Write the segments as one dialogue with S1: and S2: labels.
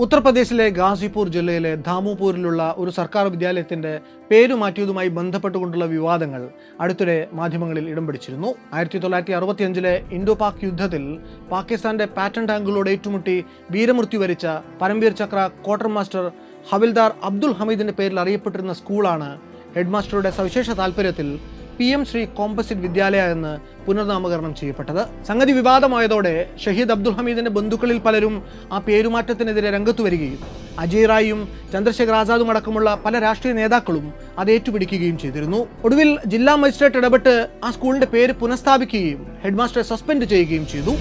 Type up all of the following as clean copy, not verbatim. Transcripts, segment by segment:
S1: ഉത്തർപ്രദേശിലെ ഗാസിപൂർ ജില്ലയിലെ ധാമുപൂരിലുള്ള ഒരു സർക്കാർ വിദ്യാലയത്തിന്റെ പേരു മാറ്റിയതുമായി ബന്ധപ്പെട്ടുകൊണ്ടുള്ള വിവാദങ്ങൾ അടുത്തിടെ മാധ്യമങ്ങളിൽ ഇടം പിടിച്ചിരുന്നു. 1965 ഇൻഡോ പാക് യുദ്ധത്തിൽ പാകിസ്ഥാന്റെ പാറ്റൺ ടാങ്കുകളോട് ഏറ്റുമുട്ടി വീരമൃത്യു വരിച്ച പരംവീർ ചക്ര ക്വാർട്ടർ മാസ്റ്റർ ഹവിൽദാർ അബ്ദുൽ ഹമീദിന്റെ പേരിൽ അറിയപ്പെട്ടിരുന്ന സ്കൂളാണ് ഹെഡ്മാസ്റ്ററുടെ സവിശേഷ താൽപര്യത്തിൽ PM ശ്രീ കോമ്പസിറ്റ് വിദ്യാലയ എന്ന് പുനർനാമകരണം ചെയ്യപ്പെട്ടത്. സംഗതി വിവാദമായതോടെ ഷഹീദ് അബ്ദുൽ ഹമീദിന്റെ ബന്ധുക്കളിൽ പലരും ആ പേരുമാറ്റത്തിനെതിരെ രംഗത്തു വരികയും അജയ് റായും ചന്ദ്രശേഖർ ആസാദും അടക്കമുള്ള പല രാഷ്ട്രീയ നേതാക്കളും അത് ഏറ്റുപിടിക്കുകയും ചെയ്തിരുന്നു. ഒടുവിൽ ജില്ലാ മജിസ്ട്രേറ്റ് ഇടപെട്ട് ആ സ്കൂളിന്റെ പേര് പുനഃസ്ഥാപിക്കുകയും ഹെഡ്മാസ്റ്ററെ സസ്പെൻഡ് ചെയ്യുകയും ചെയ്തു.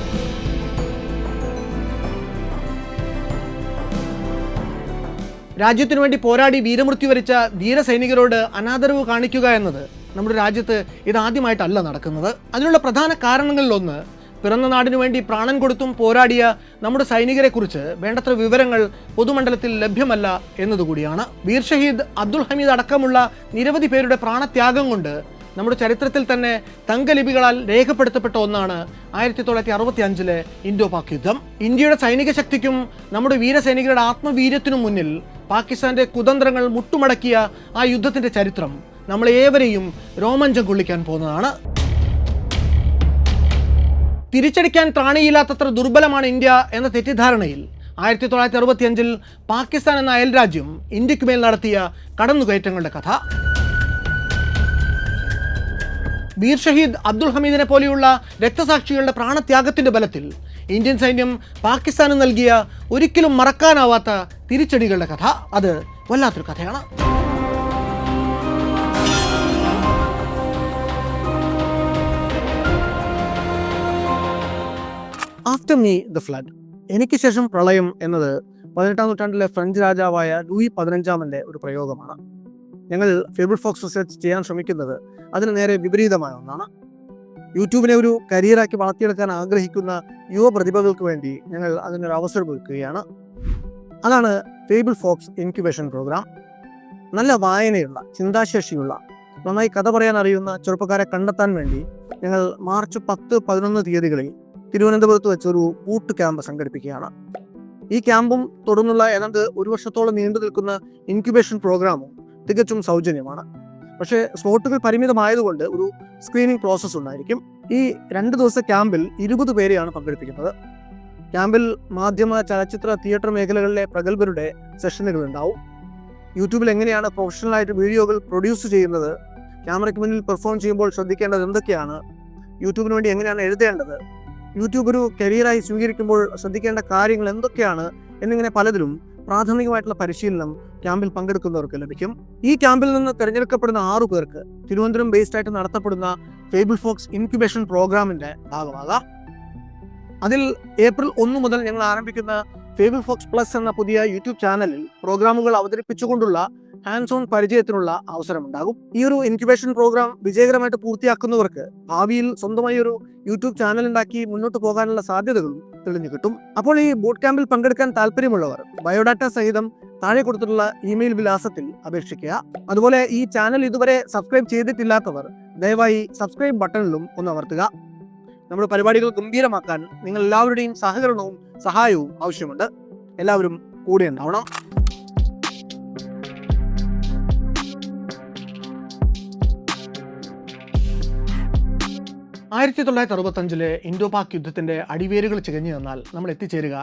S1: രാജ്യത്തിനു വേണ്ടി പോരാടി വീരമൃത്യു വരിച്ച ധീരസൈനികരോട് അനാദരവ് കാണിക്കുക എന്നത് നമ്മുടെ രാജ്യത്ത് ഇതാദ്യമായിട്ടല്ല നടക്കുന്നത്. അതിനുള്ള പ്രധാന കാരണങ്ങളിലൊന്ന് പിറന്ന നാടിനു വേണ്ടി പ്രാണൻ കൊടുത്തും പോരാടിയ നമ്മുടെ സൈനികരെക്കുറിച്ച് വേണ്ടത്ര വിവരങ്ങൾ പൊതുമണ്ഡലത്തിൽ ലഭ്യമല്ല എന്നതുകൂടിയാണ്. വീർ ഷഹീദ് അബ്ദുൽ ഹമീദ് അടക്കമുള്ള നിരവധി പേരുടെ പ്രാണത്യാഗം കൊണ്ട് നമ്മുടെ ചരിത്രത്തിൽ തന്നെ തങ്കലിപികളാൽ രേഖപ്പെടുത്തപ്പെട്ട ഒന്നാണ് 1965 ഇൻഡോ പാക് യുദ്ധം. ഇന്ത്യയുടെ സൈനിക ശക്തിക്കും നമ്മുടെ വീരസൈനികരുടെ ആത്മവീര്യത്തിനും മുന്നിൽ പാകിസ്ഥാന്റെ കുതന്ത്രങ്ങൾ മുട്ടുമടക്കിയ ആ യുദ്ധത്തിന്റെ ചരിത്രം നമ്മളേവരെയും രോമാഞ്ചം കൊള്ളിക്കാൻ പോകുന്നതാണ്. തിരിച്ചടിക്കാൻ ത്രാണിയില്ലാത്തത്ര ദുർബലമാണ് ഇന്ത്യ എന്ന തെറ്റിദ്ധാരണയിൽ 1965 പാകിസ്ഥാൻ എന്ന അയൽരാജ്യം ഇന്ത്യക്കുമേൽ നടത്തിയ കടന്നുകയറ്റങ്ങളുടെ കഥ. വീർ ഷഹീദ് അബ്ദുൽ ഹമീദിനെ പോലെയുള്ള രക്തസാക്ഷികളുടെ പ്രാണത്യാഗത്തിന്റെ ബലത്തിൽ ഇന്ത്യൻ സൈന്യം പാകിസ്ഥാന് നൽകിയ ഒരിക്കലും മറക്കാനാവാത്ത തിരിച്ചടികളുടെ കഥ. അത് വല്ലാത്തൊരു കഥയാണ്. ആഫ്റ്റർ മീ ദ ഫ്ലഡ്, എനിക്ക് ശേഷം പ്രളയം എന്നത് 18ാം നൂറ്റാണ്ടിലെ ഫ്രഞ്ച് രാജാവായ ലൂയി 15 ഒരു പ്രയോഗമാണ്. ഞങ്ങൾ ഫേബിൾ ഫോക്സ് റിസർച്ച് ചെയ്യാൻ ശ്രമിക്കുന്നത് അതിന് നേരെ വിപരീതമായ ഒന്നാണ്. യൂട്യൂബിനെ ഒരു കരിയറാക്കി വളർത്തിയെടുക്കാൻ ആഗ്രഹിക്കുന്ന യുവ പ്രതിഭകൾക്ക് വേണ്ടി ഞങ്ങൾ അതിനൊരു അവസരം ഒരുക്കുകയാണ്. അതാണ് ഫേബിൾ ഫോക്സ് ഇൻക്യുബേഷൻ പ്രോഗ്രാം. നല്ല വായനയുള്ള, ചിന്താശേഷിയുള്ള, നന്നായി കഥ പറയാൻ അറിയുന്ന ചെറുപ്പക്കാരെ കണ്ടെത്താൻ വേണ്ടി ഞങ്ങൾ മാർച്ച് 10, 11 തീയതികളിൽ തിരുവനന്തപുരത്ത് വെച്ചൊരു ബൂട്ട് ക്യാമ്പ് സംഘടിപ്പിക്കുകയാണ്. ഈ ക്യാമ്പും തുടർന്നുള്ള ഏതാണ്ട് 1 വർഷത്തോളം നീണ്ടു നിൽക്കുന്ന ഇൻക്യുബേഷൻ പ്രോഗ്രാമും തികച്ചും സൗജന്യമാണ്. പക്ഷേ സ്ലോട്ടുകൾ പരിമിതമായതുകൊണ്ട് ഒരു സ്ക്രീനിങ് പ്രോസസ്സ് ഉണ്ടായിരിക്കും. ഈ 2 ദിവസത്തെ ക്യാമ്പിൽ 20 പേരെയാണ് പങ്കെടുപ്പിക്കുന്നത്. ക്യാമ്പിൽ മാധ്യമ, ചലച്ചിത്ര, തിയേറ്റർ മേഖലകളിലെ പ്രഗത്ഭരുടെ സെഷനുകൾ ഉണ്ടാവും. യൂട്യൂബിൽ എങ്ങനെയാണ് പ്രൊഫഷണലായിട്ട് വീഡിയോകൾ പ്രൊഡ്യൂസ് ചെയ്യുന്നത്, ക്യാമറയ്ക്ക് മുന്നിൽ പെർഫോം ചെയ്യുമ്പോൾ ശ്രദ്ധിക്കേണ്ടത് എന്തൊക്കെയാണ്, യൂട്യൂബിന് വേണ്ടി എങ്ങനെയാണ് എഴുതേണ്ടത്, യൂട്യൂബ് ഒരു കരിയറായി സ്വീകരിക്കുമ്പോൾ ശ്രദ്ധിക്കേണ്ട കാര്യങ്ങൾ എന്തൊക്കെയാണ് എന്നിങ്ങനെ പലതിലും പ്രാഥമികമായിട്ടുള്ള പരിശീലനം ക്യാമ്പിൽ പങ്കെടുക്കുന്നവർക്ക് ലഭിക്കും. ഈ ക്യാമ്പിൽ നിന്ന് തിരഞ്ഞെടുക്കപ്പെടുന്ന 6 പേർക്ക് തിരുവനന്തപുരം ബേസ്ഡ് ആയിട്ട് നടത്തപ്പെടുന്ന ഫേബിൾ ഫോക്സ് ഇൻക്യുബേഷൻ പ്രോഗ്രാമിന്റെ ഭാഗമാകാം. അതിൽ ഏപ്രിൽ 1 മുതൽ ഞങ്ങൾ ആരംഭിക്കുന്ന ഫേബിൾ ഫോക്സ് പ്ലസ് എന്ന പുതിയ യൂട്യൂബ് ചാനലിൽ പ്രോഗ്രാമുകൾ അവതരിപ്പിച്ചുകൊണ്ടുള്ള ഹാൻഡ്സ് ഓൺ പരിചയത്തിനുള്ള അവസരമുണ്ടാകും. ഈ ഒരു ഇൻക്യുബേഷൻ പ്രോഗ്രാം വിജയകരമായിട്ട് പൂർത്തിയാക്കുന്നവർക്ക് ഭാവിയിൽ സ്വന്തമായി ഒരു യൂട്യൂബ് ചാനൽ ഉണ്ടാക്കി മുന്നോട്ട് പോകാനുള്ള സാധ്യതകളും തെളിഞ്ഞു കിട്ടും. അപ്പോൾ ഈ ബൂട്ട് ക്യാമ്പിൽ പങ്കെടുക്കാൻ താല്പര്യമുള്ളവർ ബയോഡാറ്റ സഹിതം താഴെ കൊടുത്തിട്ടുള്ള ഇമെയിൽ വിലാസത്തിൽ അപേക്ഷിക്കുക. അതുപോലെ ഈ ചാനൽ ഇതുവരെ സബ്സ്ക്രൈബ് ചെയ്തിട്ടില്ലാത്തവർ ദയവായി സബ്സ്ക്രൈബ് ബട്ടണിലും ഒന്ന് അമർത്തുക. നമ്മുടെ പരിപാടികൾ ഗംഭീരമാക്കാൻ നിങ്ങൾ എല്ലാവരുടെയും സഹകരണവും സഹായവും ആവശ്യമുണ്ട്. എല്ലാവരും കൂടെ ഉണ്ടാവണം. ആയിരത്തി 1965 ഇൻഡോ പാക് യുദ്ധത്തിന്റെ അടിവേരുകൾ ചികഞ്ഞു തന്നാൽ നമ്മൾ എത്തിച്ചേരുക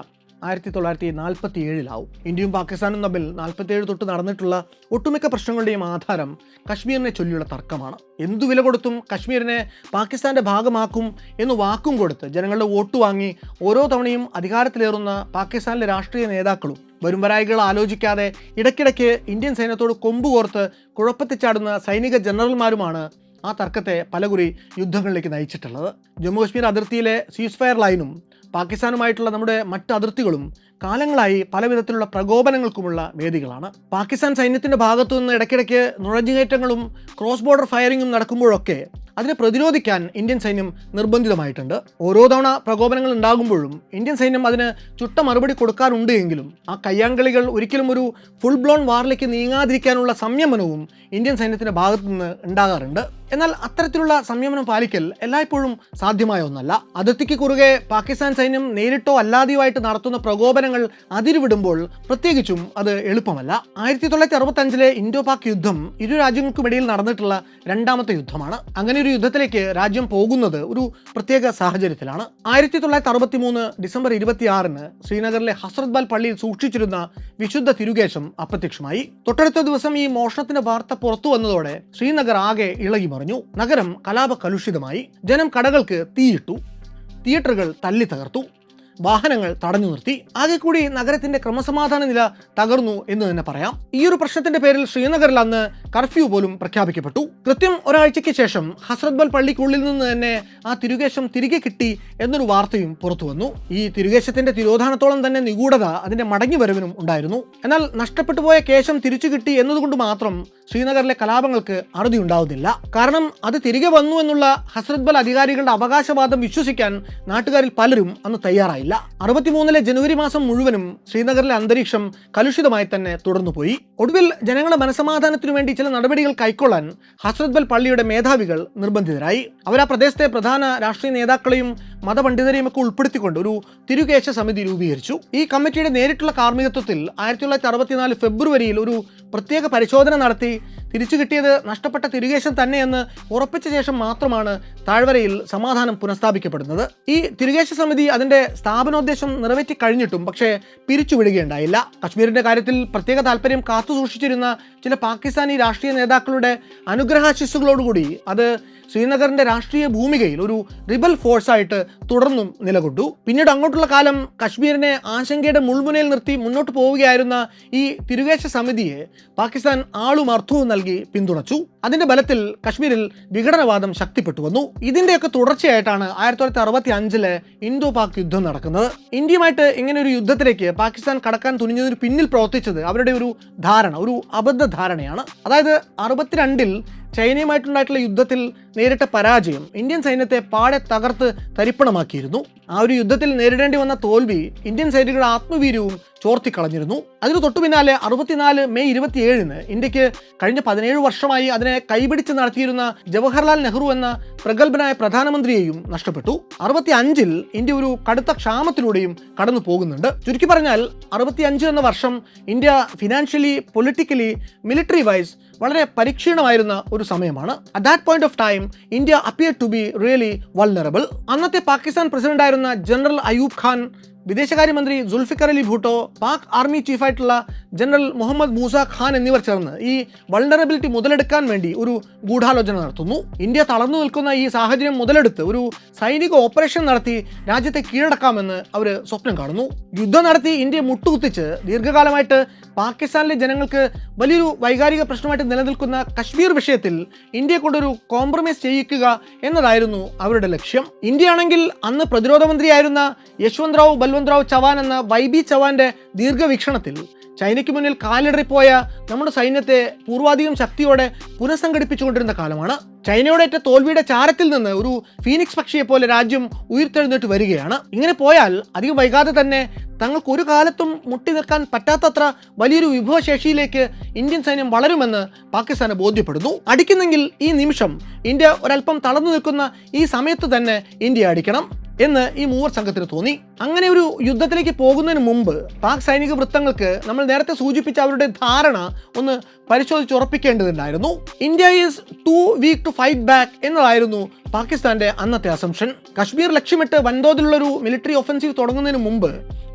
S1: 1947 ഇന്ത്യയും പാകിസ്ഥാനും തമ്മിൽ 47 തൊട്ട് നടന്നിട്ടുള്ള ഒട്ടുമിക്ക പ്രശ്നങ്ങളുടെയും ആധാരം കശ്മീരിനെ ചൊല്ലിയുള്ള തർക്കമാണ്. എന്തു വില കൊടുത്തും കശ്മീരിനെ പാകിസ്ഥാന്റെ ഭാഗമാക്കും എന്ന് വാക്കും കൊടുത്ത് ജനങ്ങളുടെ വോട്ട് വാങ്ങി ഓരോ തവണയും അധികാരത്തിലേറുന്ന പാകിസ്ഥാനിലെ രാഷ്ട്രീയ നേതാക്കളും വരുംവരായികൾ ആലോചിക്കാതെ ഇടയ്ക്കിടയ്ക്ക് ഇന്ത്യൻ സൈന്യത്തോട് കൊമ്പുകോർത്ത് കുഴപ്പത്തിച്ചാടുന്ന സൈനിക ജനറൽമാരുമാണ് ആ തർക്കത്തെ പലകുറി യുദ്ധങ്ങളിലേക്ക് നയിച്ചിട്ടുള്ളത്. ജമ്മു കശ്മീർ അതിർത്തിയിലെ സീസ് ഫയർ ലൈനും പാകിസ്ഥാനുമായിട്ടുള്ള നമ്മുടെ മറ്റ് അതിർത്തികളും കാലങ്ങളായി പല വിധത്തിലുള്ള പ്രകോപനങ്ങൾക്കുമുള്ള വേദികളാണ്. പാകിസ്ഥാൻ സൈന്യത്തിൻ്റെ ഭാഗത്തു നിന്ന് ഇടയ്ക്കിടയ്ക്ക് നുഴഞ്ഞുകയറ്റങ്ങളും ക്രോസ് ബോർഡർ ഫയറിങ്ങും നടക്കുമ്പോഴൊക്കെ അതിനെ പ്രതിരോധിക്കാൻ ഇന്ത്യൻ സൈന്യം നിർബന്ധിതമായിട്ടുണ്ട്. ഓരോ തവണ പ്രകോപനങ്ങൾ ഉണ്ടാകുമ്പോഴും ഇന്ത്യൻ സൈന്യം അതിന് ചുട്ട മറുപടി കൊടുക്കാറുണ്ട് എങ്കിലും ആ കയ്യാങ്കളികൾ ഒരിക്കലും ഒരു ഫുൾ ബ്ലോൺ വാറിലേക്ക് നീങ്ങാതിരിക്കാനുള്ള സംയമനവും ഇന്ത്യൻ സൈന്യത്തിൻ്റെ ഭാഗത്തു നിന്ന് ഉണ്ടാകാറുണ്ട്. എന്നാൽ അത്തരത്തിലുള്ള സംയമനം പാലിക്കൽ എല്ലായ്പ്പോഴും സാധ്യമായ ഒന്നല്ല. അതിർത്തിക്ക് കുറുകെ പാകിസ്ഥാൻ സൈന്യം നേരിട്ടോ അല്ലാതെയോ ആയിട്ട് നടത്തുന്ന പ്രകോപനങ്ങൾ അതിരുവിടുമ്പോൾ പ്രത്യേകിച്ചും അത് എളുപ്പമല്ല. 1965 ഇൻഡോ പാക് യുദ്ധം ഇരു രാജ്യങ്ങൾക്കുമിടയിൽ നടന്നിട്ടുള്ള രണ്ടാമത്തെ യുദ്ധമാണ്. അങ്ങനെ ഒരു യുദ്ധത്തിലേക്ക് രാജ്യം പോകുന്നത് ഒരു പ്രത്യേക സാഹചര്യത്തിലാണ്. 1963 ഡിസംബർ 26 ശ്രീനഗറിലെ ഹസ്രത് ബൽ പള്ളിയിൽ സൂക്ഷിച്ചിരുന്ന വിശുദ്ധ തിരുകേശം അപ്രത്യക്ഷമായി. തൊട്ടടുത്ത ദിവസം ഈ മോഷണത്തിന്റെ വാർത്ത പുറത്തു വന്നതോടെ ശ്രീനഗർ ആകെ ഇളകി മറിഞ്ഞു. നഗരം കലാപ കലുഷിതമായി. ജനം കടകൾക്ക് തീയിട്ടു, തിയേറ്ററുകൾ തല്ലി തകർത്തു, വാഹനങ്ങൾ തടഞ്ഞു നിർത്തി. ആകെ കൂടി നഗരത്തിന്റെ ക്രമസമാധാന നില തകർന്നു എന്ന് തന്നെ പറയാം. ഈ ഒരു പ്രശ്നത്തിന്റെ പേരിൽ ശ്രീനഗറിൽ അന്ന് കർഫ്യൂ പോലും പ്രഖ്യാപിക്കപ്പെട്ടു. കൃത്യം ഒരാഴ്ചയ്ക്ക് ശേഷം ഹസ്രത് ബൽ പള്ളിക്കുള്ളിൽ നിന്ന് തന്നെ ആ തിരുകേശം തിരികെ കിട്ടി എന്നൊരു വാർത്തയും പുറത്തു വന്നു. ഈ തിരുകേശത്തിന്റെ തിരോധാനത്തോളം തന്നെ നിഗൂഢത അതിന്റെ മടങ്ങി വരവിനും ഉണ്ടായിരുന്നു. എന്നാൽ നഷ്ടപ്പെട്ടു പോയ കേശം തിരിച്ചു കിട്ടി എന്നതുകൊണ്ട് മാത്രം ശ്രീനഗറിലെ കലാപങ്ങൾക്ക് അറുതി ഉണ്ടാവുന്നില്ല. കാരണം അത് തിരികെ വന്നു എന്നുള്ള ഹസ്രത് ബൽ അധികാരികളുടെ അവകാശവാദം വിശ്വസിക്കാൻ നാട്ടുകാരിൽ പലരും അന്ന് തയ്യാറായില്ല. 63 ജനുവരി മാസം മുഴുവനും ശ്രീനഗറിലെ അന്തരീക്ഷം കലുഷിതമായി തന്നെ തുടർന്നുപോയി. ഒടുവിൽ ജനങ്ങളുടെ മനസമാധാനത്തിനു വേണ്ടി ചില നടപടികൾ കൈക്കൊള്ളാൻ ഹസ്രത് ബൽ പള്ളിയുടെ മേധാവികൾ നിർബന്ധിതരായി. അവർ ആ പ്രദേശത്തെ പ്രധാന രാഷ്ട്രീയ നേതാക്കളെയും മതപണ്ഡിതരെയും ഒക്കെ ഉൾപ്പെടുത്തിക്കൊണ്ട് ഒരു തിരുകേശ സമിതി രൂപീകരിച്ചു. ഈ കമ്മിറ്റിയുടെ നേരിട്ടുള്ള കാർമ്മികത്വത്തിൽ 1964 ഫെബ്രുവരിയിൽ ഒരു പ്രത്യേക പരിശോധന നടത്തി തിരിച്ചു കിട്ടിയത് നഷ്ടപ്പെട്ട തിരുകേശം തന്നെയെന്ന് ഉറപ്പിച്ച ശേഷം മാത്രമാണ് താഴ്വരയിൽ സമാധാനം പുനഃസ്ഥാപിക്കപ്പെടുന്നത്. ഈ തിരുകേശ സമിതി അതിന്റെ സ്ഥാപനോദ്ദേശം നിറവേറ്റി കഴിഞ്ഞിട്ടും പക്ഷേ പിരിച്ചുവിടുകയുണ്ടായില്ല. കശ്മീരിന്റെ കാര്യത്തിൽ പ്രത്യേക താല്പര്യം കാത്തുസൂക്ഷിച്ചിരുന്ന ചില പാകിസ്ഥാനി രാഷ്ട്രീയ നേതാക്കളുടെ അനുഗ്രഹാശിസ്സുകളോടുകൂടി അത് ശ്രീനഗറിന്റെ രാഷ്ട്രീയ ഭൂമികയിൽ ഒരു റിബൽ ഫോഴ്സായിട്ട് തുടർന്നും നിലകൊണ്ടു. പിന്നീട് അങ്ങോട്ടുള്ള കാലം കശ്മീരിനെ ആശങ്കയുടെ മുൾമുനയിൽ നിർത്തി മുന്നോട്ട് പോവുകയായിരുന്ന ഈ തിരുകേശ സമിതിയെ പാകിസ്ഥാൻ ആളും അർത്ഥവും നൽകി പിന്തുണച്ചു. അതിന്റെ ബലത്തിൽ കശ്മീരിൽ വിഘടനവാദം ശക്തിപ്പെട്ടു വന്നു. ഇതിന്റെയൊക്കെ തുടർച്ചയായിട്ടാണ് 1965 ഇൻഡോ പാക് യുദ്ധം നടക്കുന്നത്. ഇന്ത്യയുമായിട്ട് ഇങ്ങനെ ഒരു യുദ്ധത്തിലേക്ക് പാകിസ്ഥാൻ കടക്കാൻ തുനിഞ്ഞതിന് പിന്നിൽ പ്രവർത്തിച്ചത് അവരുടെ ഒരു ധാരണ, ഒരു അബദ്ധ ധാരണയാണ്. അതായത് 62 ചൈനയുമായിട്ടുണ്ടായിട്ടുള്ള യുദ്ധത്തിൽ നേരിട്ട പരാജയം ഇന്ത്യൻ സൈന്യത്തെ പാടെ തകർത്ത് തരിപ്പണമാക്കിയിരുന്നു. ആ ഒരു യുദ്ധത്തിൽ നേരിടേണ്ടി വന്ന തോൽവി ഇന്ത്യൻ സൈനികരുടെ ആത്മവീര്യവും ചോർത്തിക്കളഞ്ഞിരുന്നു. അതിന് തൊട്ടു പിന്നാലെ 64 മെയ് 27 ഇന്ത്യക്ക് കഴിഞ്ഞ 17 വർഷമായി അതിനെ കൈപിടിച്ച് നടത്തിയിരുന്ന ജവഹർലാൽ നെഹ്റു എന്ന പ്രഗത്ഭനായ പ്രധാനമന്ത്രിയെയും നഷ്ടപ്പെട്ടു. 65 ഇന്ത്യ ഒരു കടുത്ത ക്ഷാമത്തിലൂടെയും കടന്നു പോകുന്നുണ്ട്. ചുരുക്കി പറഞ്ഞാൽ 65 എന്ന വർഷം India financially, politically, military wise വളരെ പരിക്ഷീണമായിരുന്ന ഒരു സമയമാണ്. At that point of time India appear to be really vulnerable. അന്നത്തെ പാകിസ്ഥാൻ പ്രസിഡന്റ് ആയിരുന്ന ജനറൽ അയൂബ് ഖാൻ, വിദേശകാര്യമന്ത്രി സുൽഫിക്കർ അലി ഭൂട്ടോ, പാക് ആർമി ചീഫായിട്ടുള്ള ജനറൽ മുഹമ്മദ് മൂസ ഖാൻ എന്നിവർ ചേർന്ന് ഈ വൾണറബിലിറ്റി മുതലെടുക്കാൻ വേണ്ടി ഒരു ഗൂഢാലോചന നടത്തുന്നു. ഇന്ത്യ തളർന്നു നിൽക്കുന്ന ഈ സാഹചര്യം മുതലെടുത്ത് ഒരു സൈനിക ഓപ്പറേഷൻ നടത്തി രാജ്യത്തെ കീഴടക്കാമെന്ന് അവർ സ്വപ്നം കാണുന്നു. യുദ്ധം നടത്തി ഇന്ത്യയെ മുട്ടുകുത്തിച്ച് ദീർഘകാലമായിട്ട് പാകിസ്ഥാനിലെ ജനങ്ങൾക്ക് വലിയൊരു വൈകാരിക പ്രശ്നമായിട്ട് നിലനിൽക്കുന്ന കശ്മീർ വിഷയത്തിൽ ഇന്ത്യയെ കൊണ്ടൊരു കോംപ്രമൈസ് ചെയ്യിക്കുക എന്നതായിരുന്നു അവരുടെ ലക്ഷ്യം. ഇന്ത്യയാണെങ്കിൽ അന്ന് പ്രതിരോധ മന്ത്രിയായിരുന്ന യശ്വന്ത് റാവു ബൽവന്ത് ചവാൻ എന്ന വൈബി ചവാന്റെ ദീർഘവീക്ഷണത്തിൽ ചൈനയ്ക്ക് മുന്നിൽ കാലിടറിപ്പോയ നമ്മുടെ സൈന്യത്തെ പൂർവാധികം ശക്തിയോടെ പുനഃസംഘടിപ്പിച്ചുകൊണ്ടിരുന്ന കാലമാണ്. ചൈനയോടേറ്റ തോൽവിയുടെ ചാരത്തിൽ നിന്ന് ഒരു ഫീനിക്സ് പക്ഷിയെ പോലെ രാജ്യം ഉയർത്തെഴുന്നേറ്റ് വരികയാണ്. ഇങ്ങനെ പോയാൽ അധികം വൈകാതെ തന്നെ തങ്ങൾക്ക് ഒരു കാലത്തും മുട്ടി നിൽക്കാൻ പറ്റാത്തത്ര വലിയൊരു വിഭവശേഷിയിലേക്ക് ഇന്ത്യൻ സൈന്യം വളരുമെന്ന് പാകിസ്ഥാന് ബോധ്യപ്പെടുന്നു. അടിക്കുന്നെങ്കിൽ ഈ നിമിഷം ഇന്ത്യ ഒരല്പം തളർന്നു നിൽക്കുന്ന ഈ സമയത്ത് തന്നെ ഇന്ത്യ അടിക്കണം എന്ന് ഈ മൂവർ സംഘത്തിന് തോന്നി. അങ്ങനെ ഒരു യുദ്ധത്തിലേക്ക് പോകുന്നതിന് മുമ്പ് പാക് സൈനിക വൃത്തങ്ങൾക്ക് നമ്മൾ നേരത്തെ സൂചിപ്പിച്ച അവരുടെ ധാരണ ഒന്ന് പരിശോധിച്ചുറപ്പിക്കേണ്ടതുണ്ടായിരുന്നു. India is too weak to fight back എന്നതായിരുന്നു പാകിസ്ഥാന്റെ അന്നത്തെ അസംഷൻ. കശ്മീർ ലക്ഷ്യമിട്ട് വൻതോതിലുള്ളൊരു മിലിറ്ററി ഒഫൻസീവ് തുടങ്ങുന്നതിന് മുമ്പ്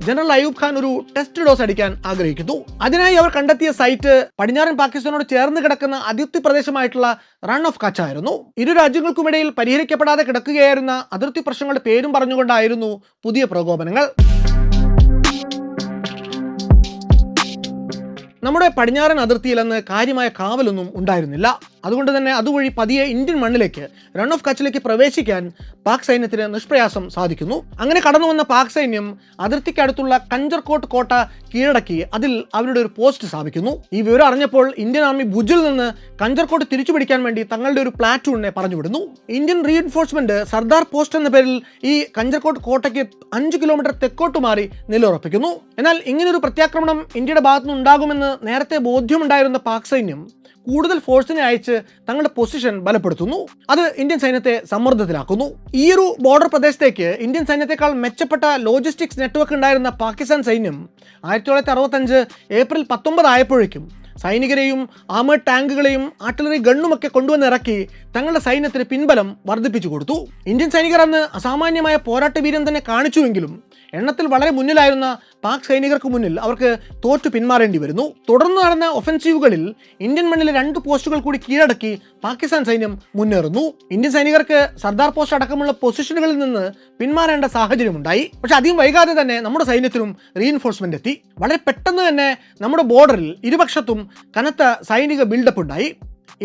S1: ജനറൽ അയൂബ് ഖാൻ ഒരു ടെസ്റ്റ് ഡോസ് അടിക്കാൻ ആഗ്രഹിക്കുന്നു. അതിനായി അവർ കണ്ടെത്തിയ സൈറ്റ് പടിഞ്ഞാറൻ പാകിസ്ഥാനോട് ചേർന്ന് കിടക്കുന്ന അതിർത്തി പ്രദേശമായിട്ടുള്ള റൺ ഓഫ് കച്ച് ആയിരുന്നു. ഇരു രാജ്യങ്ങൾക്കുമിടയിൽ പരിഹരിക്കപ്പെടാതെ കിടക്കുകയായിരുന്ന അതിർത്തി പ്രശ്നങ്ങളുടെ പേരും പറഞ്ഞുകൊണ്ടായിരുന്നു പുതിയ പ്രകോപനങ്ങൾ. നമ്മുടെ പടിഞ്ഞാറൻ അതിർത്തിയിൽ അന്ന് കാര്യമായ കാവലൊന്നും ഉണ്ടായിരുന്നില്ല. അതുകൊണ്ട് തന്നെ അതുവഴി പതിയെ ഇന്ത്യൻ മണ്ണിലേക്ക് റൺ ഓഫ് കച്ചിലേക്ക് പ്രവേശിക്കാൻ പാക് സൈന്യത്തിന് നിഷ്പ്രയാസം സാധിക്കുന്നു. അങ്ങനെ കടന്നു വന്ന പാക് സൈന്യം അതിർത്തിക്കടുത്തുള്ള കഞ്ചർകോട്ട് കോട്ട കീഴടക്കി അതിൽ അവരുടെ ഒരു പോസ്റ്റ് സ്ഥാപിക്കുന്നു. ഈ വിവരം അറിഞ്ഞപ്പോൾ ഇന്ത്യൻ ആർമി ഭുജിൽ നിന്ന് കഞ്ചർകോട്ട് തിരിച്ചു പിടിക്കാൻ വേണ്ടി തങ്ങളുടെ ഒരു പ്ലാറ്റൂണിനെ പറഞ്ഞുവിടുന്നു. ഇന്ത്യൻ റീഎൻഫോഴ്സ്മെന്റ് സർദാർ പോസ്റ്റ് എന്ന പേരിൽ ഈ കഞ്ചർകോട്ട് കോട്ടയ്ക്ക് 5 കിലോമീറ്റർ തെക്കോട്ട് മാറി നിലയുറപ്പിക്കുന്നു. എന്നാൽ ഇങ്ങനൊരു പ്രത്യാക്രമണം ഇന്ത്യയുടെ ഭാഗത്തുനിന്ന് ഉണ്ടാകുമെന്ന് നേരത്തെ ബോധ്യമുണ്ടായിരുന്ന പാക് സൈന്യം കൂടുതൽ ഫോഴ്സിനെ അയച്ച് തങ്ങളുടെ പൊസിഷൻ ബലപ്പെടുത്തുന്നു. അത് ഇന്ത്യൻ സൈന്യത്തെ സമ്മർദ്ദത്തിലാക്കുന്നു. ഈ ഒരു ബോർഡർ പ്രദേശത്തേക്ക് ഇന്ത്യൻ സൈന്യത്തെക്കാൾ മെച്ചപ്പെട്ട ലോജിസ്റ്റിക്സ് നെറ്റ്വർക്ക് ഉണ്ടായിരുന്ന പാകിസ്ഥാൻ സൈന്യം 1965 ഏപ്രിൽ 19 ആയപ്പോഴേക്കും സൈനികരെയും ആമേഡ് ടാങ്കുകളെയും ആർട്ടിലറി ഗണ്ണുമൊക്കെ കൊണ്ടുവന്നിറക്കി തങ്ങളുടെ സൈന്യത്തിന് പിൻബലം വർദ്ധിപ്പിച്ചു കൊടുത്തു. ഇന്ത്യൻ സൈനികർ അന്ന് അസാമാന്യമായ പോരാട്ട വീര്യം തന്നെ കാണിച്ചുവെങ്കിലും എണ്ണത്തിൽ വളരെ മുന്നിലായിരുന്ന പാക് സൈനികർക്ക് മുന്നിൽ അവർക്ക് തോറ്റു പിന്മാറേണ്ടി വരുന്നു. തുടർന്ന് നടന്ന ഒഫൻസീവുകളിൽ ഇന്ത്യൻ മണ്ണിലെ 2 പോസ്റ്റുകൾ കൂടി കീഴടക്കി പാകിസ്ഥാൻ സൈന്യം മുന്നേറുന്നു. ഇന്ത്യൻ സൈനികർക്ക് സർദാർ പോസ്റ്റ് അടക്കമുള്ള പൊസിഷനുകളിൽ നിന്ന് പിന്മാറേണ്ട സാഹചര്യമുണ്ടായി. പക്ഷെ അധികം വൈകാതെ തന്നെ നമ്മുടെ സൈന്യത്തിനും റീഇൻഫോഴ്സ്മെന്റ് എത്തി. വളരെ പെട്ടെന്ന് തന്നെ നമ്മുടെ ബോർഡറിൽ ഇരുപക്ഷത്തും കനത്ത സൈനിക ബിൽഡപ്പ് ഉണ്ടായി.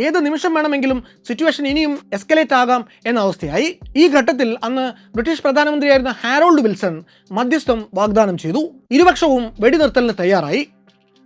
S1: ഏത് നിമിഷം വേണമെങ്കിലും സിറ്റുവേഷൻ ഇനിയും എസ്കലേറ്റ് ആകാം എന്ന അവസ്ഥയായി. ഈ ഘട്ടത്തിൽ അന്ന് ബ്രിട്ടീഷ് പ്രധാനമന്ത്രിയായിരുന്ന ഹാരോൾഡ് വിൽസൺ മധ്യസ്ഥം വാഗ്ദാനം ചെയ്തു. ഇരുപക്ഷവും വെടിനിർത്തലിന് തയ്യാറായി.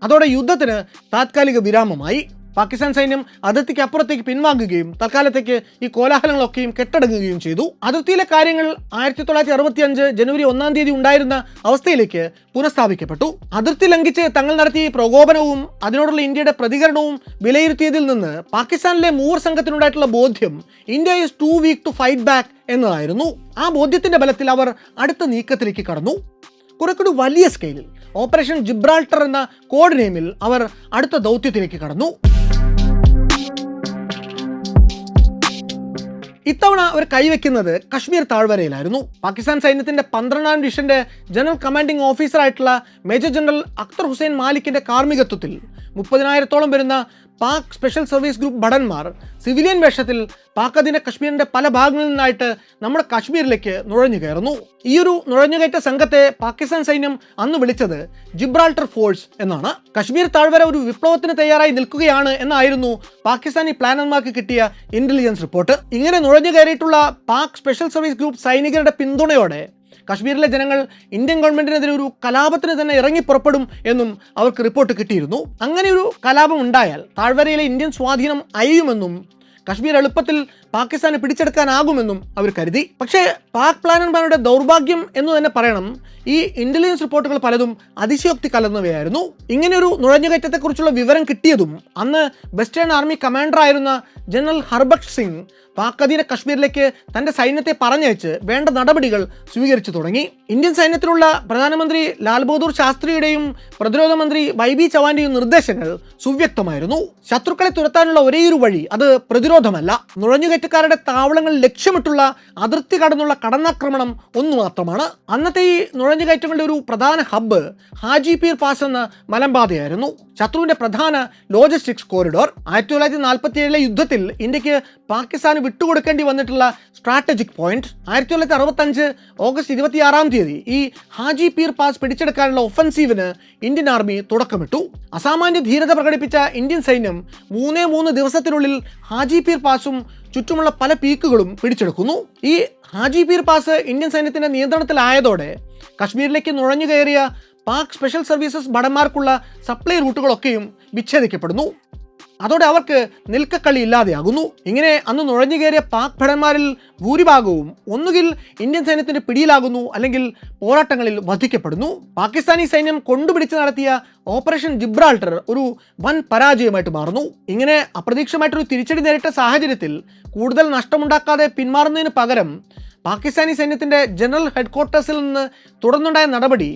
S1: അതോടെ യുദ്ധത്തിന് താത്കാലിക വിരാമമായി. പാകിസ്ഥാൻ സൈന്യം അതിർത്തിക്ക് അപ്പുറത്തേക്ക് പിൻവാങ്ങുകയും തൽക്കാലത്തേക്ക് ഈ കോലാഹലങ്ങളൊക്കെയും കെട്ടടങ്ങുകയും ചെയ്തു. അതിർത്തിയിലെ കാര്യങ്ങൾ 1965 ജനുവരി 1 തീയതി ഉണ്ടായിരുന്ന അവസ്ഥയിലേക്ക് പുനഃസ്ഥാപിക്കപ്പെട്ടു. അതിർത്തി ലംഘിച്ച് തങ്ങൾ നടത്തിയ പ്രകോപനവും അതിനോടുള്ള ഇന്ത്യയുടെ പ്രതികരണവും വിലയിരുത്തിയതിൽ നിന്ന് പാകിസ്ഥാനിലെ മൂവർ സംഘത്തിനുണ്ടായിട്ടുള്ള ബോധ്യം India is too weak to fight back എന്നതായിരുന്നു. ആ ബോധ്യത്തിന്റെ ബലത്തിൽ അവർ അടുത്ത നീക്കത്തിലേക്ക് കടന്നു. കുറെക്കൂടി വലിയ സ്കെയിലിൽ ഓപ്പറേഷൻ ജിബ്രാൾട്ടർ എന്ന കോഡ് നെയിമിൽ അവർ അടുത്ത ദൗത്യത്തിലേക്ക് കടന്നു. ഇത്തവണ അവർ കൈവയ്ക്കുന്നത് കശ്മീർ താഴ്വരയിലായിരുന്നു. പാകിസ്ഥാൻ സൈന്യത്തിന്റെ 12ാം ഡിവിഷന്റെ ജനറൽ കമാൻഡിംഗ് ഓഫീസറായിട്ടുള്ള മേജർ ജനറൽ അക്തർ ഹുസൈൻ മാലിക്കിന്റെ കാർമ്മികത്വത്തിൽ 30,000-ഓളം വരുന്ന പാക് സ്പെഷ്യൽ സർവീസ് ഗ്രൂപ്പ് ഭടന്മാർ സിവിലിയൻ വേഷത്തിൽ പാക് അധീന കശ്മീരിന്റെ പല ഭാഗങ്ങളിൽ നിന്നായിട്ട് നമ്മുടെ കശ്മീരിലേക്ക് നുഴഞ്ഞു കയറുന്നു. ഈ ഒരു നുഴഞ്ഞുകയറ്റ സംഘത്തെ പാകിസ്ഥാൻ സൈന്യം അന്ന് വിളിച്ചത് ജിബ്രാൾട്ടർ ഫോഴ്സ് എന്നാണ്. കശ്മീർ താഴ്വര ഒരു വിപ്ലവത്തിന് തയ്യാറായി നിൽക്കുകയാണ് എന്നായിരുന്നു പാകിസ്ഥാനി പ്ലാനർമാർക്ക് കിട്ടിയ ഇന്റലിജൻസ് റിപ്പോർട്ട്. ഇങ്ങനെ നുഴഞ്ഞു കയറിയിട്ടുള്ള പാക് സ്പെഷ്യൽ സർവീസ് ഗ്രൂപ്പ് സൈനികരുടെ പിന്തുണയോടെ കശ്മീരിലെ ജനങ്ങൾ ഇന്ത്യൻ ഗവൺമെന്റിനെതിരെ ഒരു കലാപത്തിന് തന്നെ ഇറങ്ങി പുറപ്പെടും എന്നും അവർക്ക് റിപ്പോർട്ട് കിട്ടിയിരുന്നു. അങ്ങനെ ഒരു കലാപം ഉണ്ടായാൽ താഴ്വരയിലെ ഇന്ത്യൻ സ്വാധീനം അയയുമെന്നും കശ്മീർ എളുപ്പത്തിൽ പാകിസ്ഥാനെ പിടിച്ചെടുക്കാനാകുമെന്നും അവർ കരുതി. പക്ഷേ പാക് പ്ലാനർമാരുടെ ദൗർഭാഗ്യം എന്ന് തന്നെ പറയണം, ഈ ഇന്റലിജൻസ് റിപ്പോർട്ടുകൾ പലതും അതിശയോക്തി കലർന്നവയായിരുന്നു. ഇങ്ങനെയൊരു നുഴഞ്ഞുകയറ്റത്തെക്കുറിച്ചുള്ള വിവരം കിട്ടിയതും അന്ന് വെസ്റ്റേൺ ആർമി കമാൻഡർ ആയിരുന്ന ജനറൽ ഹർബക്ഷ് സിംഗ് പാക് അധീന കശ്മീരിലേക്ക് തന്റെ സൈന്യത്തെ പറഞ്ഞയച്ച് വേണ്ട നടപടികൾ സ്വീകരിച്ചു തുടങ്ങി. ഇന്ത്യൻ സൈന്യത്തിലുള്ള പ്രധാനമന്ത്രി ലാൽ ബഹദൂർ ശാസ്ത്രിയുടെയും പ്രതിരോധ മന്ത്രി വൈബി ചവാന്റെയും നിർദ്ദേശങ്ങൾ സുവ്യക്തമായിരുന്നു. ശത്രുക്കളെ തുരത്താനുള്ള ഒരേയൊരു വഴി അത് പ്രതിരോധമല്ല, നുഴഞ്ഞുകയറ്റക്കാരുടെ താവളങ്ങൾ ലക്ഷ്യമിട്ടുള്ള അതിർത്തി കടന്നുള്ള കടന്നാക്രമണം ഒന്നു മാത്രമാണ്. അന്നത്തെ ഈ നുഴഞ്ഞുകയറ്റങ്ങളുടെ ഒരു പ്രധാന ഹബ്ബ് ഹാജി പീർ പാസ് എന്ന മലമ്പാതയായിരുന്നു, ശത്രുവിന്റെ പ്രധാന ലോജിസ്റ്റിക്സ് കോറിഡോർ. 1947 യുദ്ധത്തിൽ ഇന്ത്യക്ക് പാകിസ്ഥാന് വിട്ടുകൊടുക്കേണ്ടി വന്നിട്ടുള്ള സ്ട്രാറ്റജിക് പോയിന്റ്. 1965 ഓഗസ്റ്റ് 26 ഈ ഹാജി പീർ പാസ് പിടിച്ചെടുക്കാനുള്ള ഒഫൻസീവിന് ഇന്ത്യൻ ആർമി തുടക്കമിട്ടു. അസാമാന്യ ധീരത പ്രകടിപ്പിച്ച ഇന്ത്യൻ സൈന്യം 3 ദിവസത്തിനുള്ളിൽ ഹാജി പീർ പാസും ചുറ്റുമുള്ള പല പീക്കുകളും പിടിച്ചെടുക്കുന്നു. ഈ ഹാജി പീർ പാസ് ഇന്ത്യൻ സൈന്യത്തിന്റെ നിയന്ത്രണത്തിലായതോടെ കശ്മീരിലേക്ക് നുഴഞ്ഞു കയറിയ പാക് സ്പെഷ്യൽ സർവീസസ് ഭടന്മാർക്കുള്ള സപ്ലൈ റൂട്ടുകളൊക്കെയും വിച്ഛേദിക്കപ്പെടുന്നു. അതോടെ അവർക്ക് നിൽക്കക്കളി ഇല്ലാതെയാകുന്നു. ഇങ്ങനെ അന്ന് നുഴഞ്ഞു കയറിയ പാക് ഭടന്മാരിൽ ഭൂരിഭാഗവും ഒന്നുകിൽ ഇന്ത്യൻ സൈന്യത്തിന്റെ പിടിയിലാകുന്നു, അല്ലെങ്കിൽ പോരാട്ടങ്ങളിൽ വധിക്കപ്പെടുന്നു. പാകിസ്ഥാനി സൈന്യം കൊണ്ടുപിടിച്ച് നടത്തിയ ഓപ്പറേഷൻ ജിബ്രാൾട്ടർ ഒരു വൻ പരാജയമായിട്ട് മാറുന്നു. ഇങ്ങനെ അപ്രതീക്ഷിതമായിട്ടൊരു തിരിച്ചടി നേരിട്ട സാഹചര്യത്തിൽ കൂടുതൽ നഷ്ടമുണ്ടാക്കാതെ പിന്മാറുന്നതിന് പകരം പാകിസ്ഥാനി സൈന്യത്തിന്റെ ജനറൽ ഹെഡ്ക്വാർട്ടേഴ്സിൽ നിന്ന് തുടർന്നുണ്ടായ നടപടി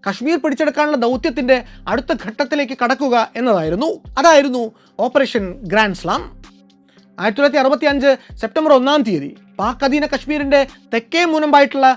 S1: കശ്മീർ പിടിച്ചെടുക്കാനുള്ള ദൗത്യത്തിന്റെ അടുത്ത ഘട്ടത്തിലേക്ക് കടക്കുക എന്നതായിരുന്നു. അതായിരുന്നു operation grand slam. 1965 September 1 Pak അധീന കശ്മീരിന്റെ തെക്കേ മുനമ്പായിട്ടുള്ള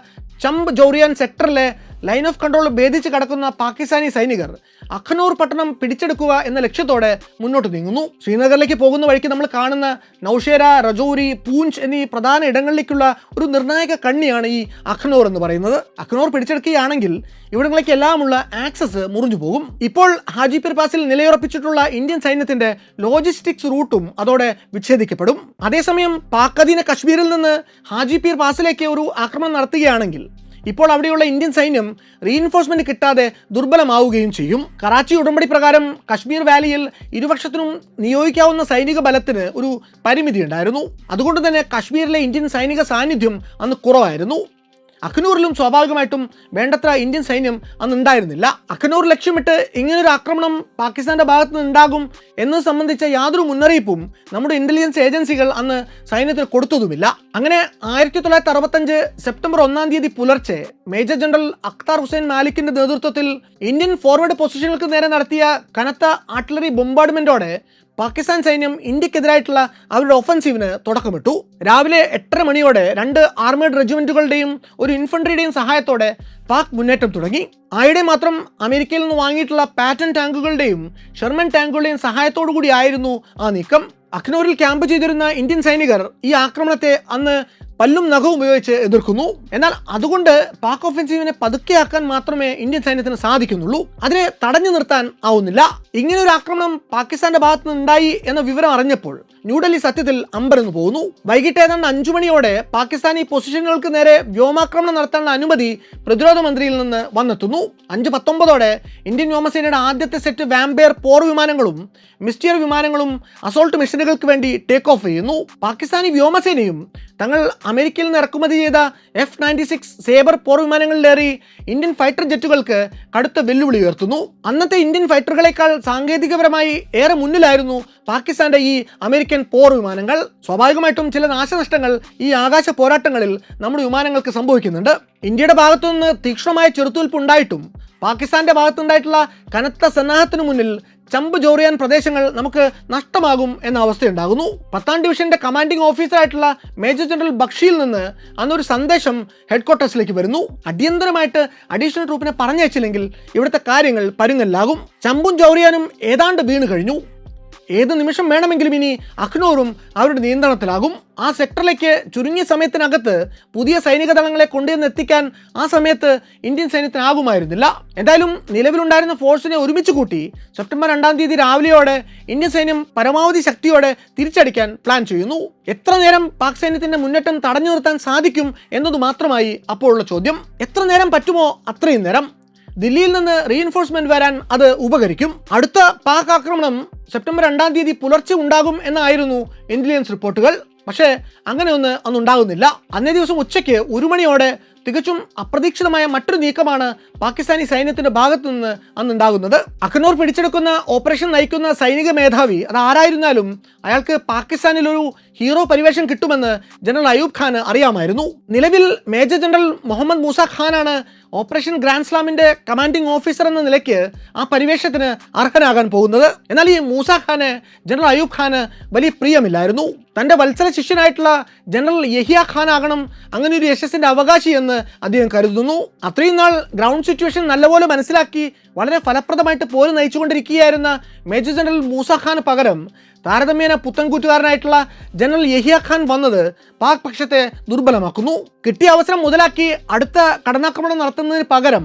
S1: ചമ്പ് ജൗറിയാൻ സെക്ടറിലെ ലൈൻ ഓഫ് കൺട്രോൾ ഭേദിച്ച് കടക്കുന്ന പാകിസ്ഥാനി സൈനികർ അഖ്നൂർ പട്ടണം പിടിച്ചെടുക്കുക എന്ന ലക്ഷ്യത്തോടെ മുന്നോട്ട് നീങ്ങുന്നു. ശ്രീനഗറിലേക്ക് പോകുന്ന വഴിക്ക് നമ്മൾ കാണുന്ന നൌഷേര, രജൌരി, പൂഞ്ച് എന്നീ പ്രധാന ഇടങ്ങളിലേക്കുള്ള ഒരു നിർണായക കണ്ണിയാണ് ഈ അഖ്നൂർ എന്ന് പറയുന്നത്. അഖ്നൂർ പിടിച്ചെടുക്കുകയാണെങ്കിൽ ഇവിടങ്ങളിലേക്കെല്ലാമുള്ള ആക്സസ് മുറിഞ്ഞു പോകും. ഇപ്പോൾ ഹാജിപീർ പാസിൽ നിലയുറപ്പിച്ചിട്ടുള്ള ഇന്ത്യൻ സൈന്യത്തിന്റെ ലോജിസ്റ്റിക്സ് റൂട്ടും അതോടെ വിച്ഛേദിക്കപ്പെടും. അതേസമയം പാക് അധീന കശ്മീരിൽ നിന്ന് ഹാജിപീർ പാസിലേക്ക് ഒരു ആക്രമണം നടത്തുകയാണെങ്കിൽ ഇപ്പോൾ അവിടെയുള്ള ഇന്ത്യൻ സൈന്യം റീഇൻഫോഴ്സ്മെന്റ് കിട്ടാതെ ദുർബലമാവുകയും ചെയ്യും. കറാച്ചി ഉടമ്പടി പ്രകാരം കശ്മീർ വാലിയിൽ ഇരുപക്ഷത്തിനും നിയോഗിക്കാവുന്ന സൈനിക ബലത്തിന് ഒരു പരിമിതി ഉണ്ടായിരുന്നു. അതുകൊണ്ട് തന്നെ കശ്മീരിലെ ഇന്ത്യൻ സൈനിക സാന്നിധ്യം അന്ന് കുറവായിരുന്നു. അഖ്നൂറിലും സ്വാഭാവികമായിട്ടും വേണ്ടത്ര ഇന്ത്യൻ സൈന്യം അന്ന് ഉണ്ടായിരുന്നില്ല. അഖ്നൂർ ലക്ഷ്യമിട്ട് ഇങ്ങനൊരു ആക്രമണം പാകിസ്ഥാന്റെ ഭാഗത്ത് നിന്ന് ഉണ്ടാകും എന്നത് സംബന്ധിച്ച യാതൊരു മുന്നറിയിപ്പും നമ്മുടെ ഇന്റലിജൻസ് ഏജൻസികൾ അന്ന് സൈന്യത്തിന് കൊടുത്തതുമില്ല. അങ്ങനെ 1965 സെപ്റ്റംബർ 1 പുലർച്ചെ മേജർ ജനറൽ അഖ്താർ ഹുസൈൻ മാലിക്കിന്റെ നേതൃത്വത്തിൽ ഇന്ത്യൻ ഫോർവേഡ് പൊസിഷനുകൾക്ക് നേരെ നടത്തിയ കനത്ത ആർട്ടിലറി ബോംബാർഡ്മെന്റോടെ പാകിസ്ഥാൻ സൈന്യം ഇന്ത്യക്കെതിരായിട്ടുള്ള അവരുടെ ഒഫൻസീവിന് തുടക്കമിട്ടു. രാവിലെ 8:30 മണിയോടെ 2 ആർമേഡ് റെജിമെന്റുകളുടെയും ഒരു ഇൻഫൻട്രിയുടെയും സഹായത്തോടെ പാക് മുന്നേറ്റം തുടങ്ങി. ആയിടെ മാത്രം അമേരിക്കയിൽ നിന്ന് വാങ്ങിയിട്ടുള്ള പാറ്റൺ ടാങ്കുകളുടെയും ഷെർമൻ ടാങ്കുകളുടെയും സഹായത്തോടു കൂടി ആയിരുന്നു ആ നീക്കം. അഖ്നൂരിൽ ക്യാമ്പ് ചെയ്തിരുന്ന ഇന്ത്യൻ സൈനികർ ഈ ആക്രമണത്തെ അന്ന് പല്ലും നഖവും ഉപയോഗിച്ച് എതിർക്കുന്നു. എന്നാൽ അതുകൊണ്ട് പാക് ഒഫൻസീവിനെ പതുക്കെയാക്കാൻ മാത്രമേ ഇന്ത്യൻ സൈന്യത്തിന് സാധിക്കുന്നുള്ളൂ, അതിനെ തടഞ്ഞു നിർത്താൻ ആവുന്നില്ല. ഇങ്ങനെ ഒരു ആക്രമണം പാകിസ്ഥാന്റെ ഭാഗത്ത് നിന്നുണ്ടായി എന്ന വിവരം അറിഞ്ഞപ്പോൾ ന്യൂഡൽഹി സത്യത്തിൽ അമ്പരന്ന് പോകുന്നു. വൈകിട്ട് ഏതാണ്ട് 5 മണിയോടെ പാകിസ്ഥാനി പൊസിഷനുകൾക്ക് നേരെ വ്യോമാക്രമണം നടത്താനുള്ള അനുമതി പ്രതിരോധ മന്ത്രിയിൽ നിന്ന് വന്നെത്തുന്നു. 5:19 ഇന്ത്യൻ വ്യോമസേനയുടെ ആദ്യത്തെ സെറ്റ് വാമ്പയർ പോർ വിമാനങ്ങളും മിസ്റ്റിയർ വിമാനങ്ങളും അസോൾട്ട് മിഷനുകൾക്ക് വേണ്ടി ടേക്ക് ഓഫ് ചെയ്യുന്നു. പാകിസ്ഥാനി വ്യോമസേനയും തങ്ങൾ അമേരിക്കയിൽ നിന്ന് ഇറക്കുമതി ചെയ്ത F-96 സേബർ പോർ വിമാനങ്ങളിലേറി ഇന്ത്യൻ ഫൈറ്റർ ജെറ്റുകൾക്ക് കടുത്ത വെല്ലുവിളി ഉയർത്തുന്നു. അന്നത്തെ ഇന്ത്യൻ ഫൈറ്ററുകളെക്കാൾ സാങ്കേതികപരമായി ഏറെ മുന്നിലായിരുന്നു പാകിസ്ഥാന്റെ ഈ അമേരിക്കൻ പോർ വിമാനങ്ങൾ. സ്വാഭാവികമായിട്ടും ചില നാശനഷ്ടങ്ങൾ ഈ ആകാശ പോരാട്ടങ്ങളിൽ നമ്മുടെ വിമാനങ്ങൾക്ക് സംഭവിക്കുന്നുണ്ട്. ഇന്ത്യയുടെ ഭാഗത്തുനിന്ന് തീക്ഷ്ണമായ ചെറുത്തുനിൽപ്പ് ഉണ്ടായിട്ടും പാകിസ്ഥാന്റെ ഭാഗത്തുണ്ടായിട്ടുള്ള കനത്ത സന്നാഹത്തിനു മുന്നിൽ ചമ്പ് ജോറിയാൻ പ്രദേശങ്ങൾ നമുക്ക് നഷ്ടമാകും എന്ന അവസ്ഥയുണ്ടാകുന്നു. 10ാം ഡിവിഷന്റെ കമാൻഡിംഗ് ഓഫീസറായിട്ടുള്ള മേജർ ജനറൽ ബക്ഷിയിൽ നിന്ന് അന്നൊരു സന്ദേശം ഹെഡ്ക്വാർട്ടേഴ്സിലേക്ക് വരുന്നു. അടിയന്തരമായിട്ട് അഡീഷണൽ ട്രൂപ്പിനെ പറഞ്ഞയച്ചില്ലെങ്കിൽ ഇവിടുത്തെ കാര്യങ്ങൾ പരുങ്ങല്ലാകും. ചമ്പും ജോറിയാനും ഏതാണ്ട് വീണ് കഴിഞ്ഞു. ഏത് നിമിഷം വേണമെങ്കിലും ഇനി അഖ്നൂറും അവരുടെ നിയന്ത്രണത്തിലാകും. ആ സെക്ടറിലേക്ക് ചുരുങ്ങിയ സമയത്തിനകത്ത് പുതിയ സൈനിക ദളങ്ങളെ കൊണ്ടുവന്ന് എത്തിക്കാൻ ആ സമയത്ത് ഇന്ത്യൻ സൈന്യത്തിനാകുമായിരുന്നില്ല. എന്തായാലും നിലവിലുണ്ടായിരുന്ന ഫോഴ്സിനെ ഒരുമിച്ച് കൂട്ടി സെപ്റ്റംബർ 2 രാവിലെയോടെ ഇന്ത്യൻ സൈന്യം പരമാവധി ശക്തിയോടെ തിരിച്ചടിക്കാൻ പ്ലാൻ ചെയ്യുന്നു. എത്ര നേരം പാക് സൈന്യത്തിന്റെ മുന്നേറ്റം തടഞ്ഞു നിർത്താൻ സാധിക്കും എന്നത് മാത്രമായി അപ്പോഴുള്ള ചോദ്യം. എത്ര നേരം പറ്റുമോ അത്രയും നേരം. ദില്ലിയിൽ നിന്ന് റീഇൻഫോഴ്സ്മെന്റ് വരാൻ അത് ഉപകരിക്കും. അടുത്ത പാക് ആക്രമണം സെപ്റ്റംബർ 2 പുലർച്ചെ ഉണ്ടാകും എന്നായിരുന്നു ഇന്റലിജൻസ് റിപ്പോർട്ടുകൾ. പക്ഷേ അങ്ങനെയൊന്നും അന്നുണ്ടാകുന്നില്ല. അന്നേ ദിവസം ഉച്ചയ്ക്ക് 1 മണിയോടെ തികച്ചും അപ്രതീക്ഷിതമായ മറ്റൊരു നീക്കമാണ് പാകിസ്ഥാനി സൈന്യത്തിന്റെ ഭാഗത്തു നിന്ന് അന്നുണ്ടാകുന്നത്. അഖ്നൂർ പിടിച്ചെടുക്കുന്ന ഓപ്പറേഷൻ നയിക്കുന്ന സൈനിക മേധാവി അത് ആരായിരുന്നാലും അയാൾക്ക് പാകിസ്ഥാനിൽ ഒരു ഹീറോ പരിവേഷം കിട്ടുമെന്ന് ജനറൽ അയൂബ് ഖാന് അറിയാമായിരുന്നു. നിലവിൽ മേജർ ജനറൽ മുഹമ്മദ് മൂസ ഖാനാണ് ഓപ്പറേഷൻ ഗ്രാൻഡ് സ്ലാമിന്റെ കമാൻഡിംഗ് ഓഫീസർ എന്ന നിലയ്ക്ക് ആ പരിവേഷത്തിന് അർഹനാകാൻ പോകുന്നത്. എന്നാൽ ഈ മൂസ ഖാന് ജനറൽ അയൂബ് ഖാന് വലിയ പ്രിയമില്ലായിരുന്നു. തൻ്റെ വത്സല ശിഷ്യനായിട്ടുള്ള ജനറൽ യഹിയ ഖാൻ ആകണം അങ്ങനെ ഒരു യശസ്സിന്റെ അവകാശി എന്ന് അദ്ദേഹം കരുതുന്നു. അത്രയും നാൾ ഗ്രൗണ്ട് സിറ്റുവേഷൻ നല്ലപോലെ മനസ്സിലാക്കി വളരെ ഫലപ്രദമായിട്ട് പോര് നയിച്ചുകൊണ്ടിരിക്കുകയായിരുന്ന മേജർ ജനറൽ മൂസ ഖാന് പകരം താരതമ്യേന പുത്തൻകൂറ്റുകാരനായിട്ടുള്ള ജനറൽ യഹിയ ഖാൻ വന്നത് പാക് പക്ഷത്തെ ദുർബലമാക്കുന്നു. കിട്ടിയ അവസരം മുതലാക്കി അടുത്ത കടന്നാക്രമണം നടത്തുന്നതിന് പകരം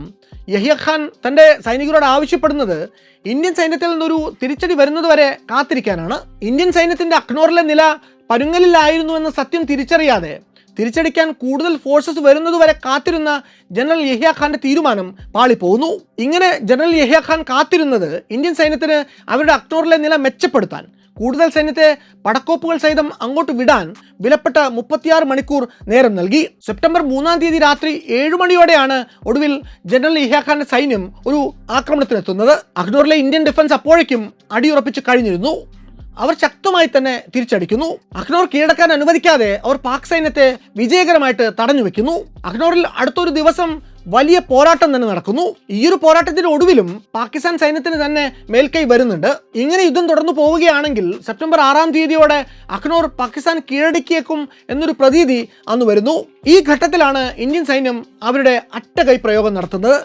S1: യഹിയ ഖാൻ തൻ്റെ സൈനികരോട് ആവശ്യപ്പെടുന്നത് ഇന്ത്യൻ സൈന്യത്തിൽ നിന്നൊരു തിരിച്ചടി വരുന്നതുവരെ കാത്തിരിക്കാനാണ്. ഇന്ത്യൻ സൈന്യത്തിന്റെ അഖ്നൂറിലെ നില പരുങ്ങലിലായിരുന്നു എന്ന സത്യം തിരിച്ചറിയാതെ തിരിച്ചടിക്കാൻ കൂടുതൽ ഫോഴ്സസ് വരുന്നതുവരെ കാത്തിരുന്ന ജനറൽ യഹിയ ഖാന്റെ തീരുമാനം പാളിപ്പോകുന്നു. ഇങ്ങനെ ജനറൽ യഹിയ ഖാൻ കാത്തിരുന്നത് ഇന്ത്യൻ സൈന്യത്തിന് അവരുടെ അഖ്നൂറിലെ നില മെച്ചപ്പെടുത്താൻ, കൂടുതൽ സൈന്യത്തെ പടക്കോപ്പുകൾ സഹിതം അങ്ങോട്ട് വിടാൻ വിലപ്പെട്ട 36 മണിക്കൂർ നേരം നൽകി. സെപ്റ്റംബർ 3 രാത്രി 7 മണിയോടെയാണ് ഒടുവിൽ ജനറൽ യഹിയ ഖാന്റെ സൈന്യം ഒരു ആക്രമണത്തിനെത്തുന്നത്. അഖ്നൂറിലെ ഇന്ത്യൻ ഡിഫൻസ് അപ്പോഴേക്കും അടിയുറപ്പിച്ച് കഴിഞ്ഞിരുന്നു. അവർ ശക്തമായി തന്നെ തിരിച്ചടിക്കുന്നു. അഖ്നൂർ കീഴടക്കാൻ അനുവദിക്കാതെ അവർ പാക് സൈന്യത്തെ വിജയകരമായിട്ട് തടഞ്ഞു വെക്കുന്നു. അഖ്നൂറിൽ അടുത്തൊരു ദിവസം വലിയ പോരാട്ടം തന്നെ നടക്കുന്നു. ഈ ഒരു പോരാട്ടത്തിന്റെ ഒടുവിലും പാകിസ്ഥാൻ സൈന്യത്തിന് തന്നെ മേൽക്കൈ വരുന്നുണ്ട്. ഇങ്ങനെ യുദ്ധം തുടർന്നു പോവുകയാണെങ്കിൽ സെപ്റ്റംബർ 6 അഖ്നൂർ പാകിസ്ഥാൻ കീഴടക്കിയേക്കും എന്നൊരു പ്രതീതി അന്ന് വരുന്നു. ഈ ഘട്ടത്തിലാണ് ഇന്ത്യൻ സൈന്യം അവരുടെ അറ്റകൈ പ്രയോഗം നടത്തുന്നത്.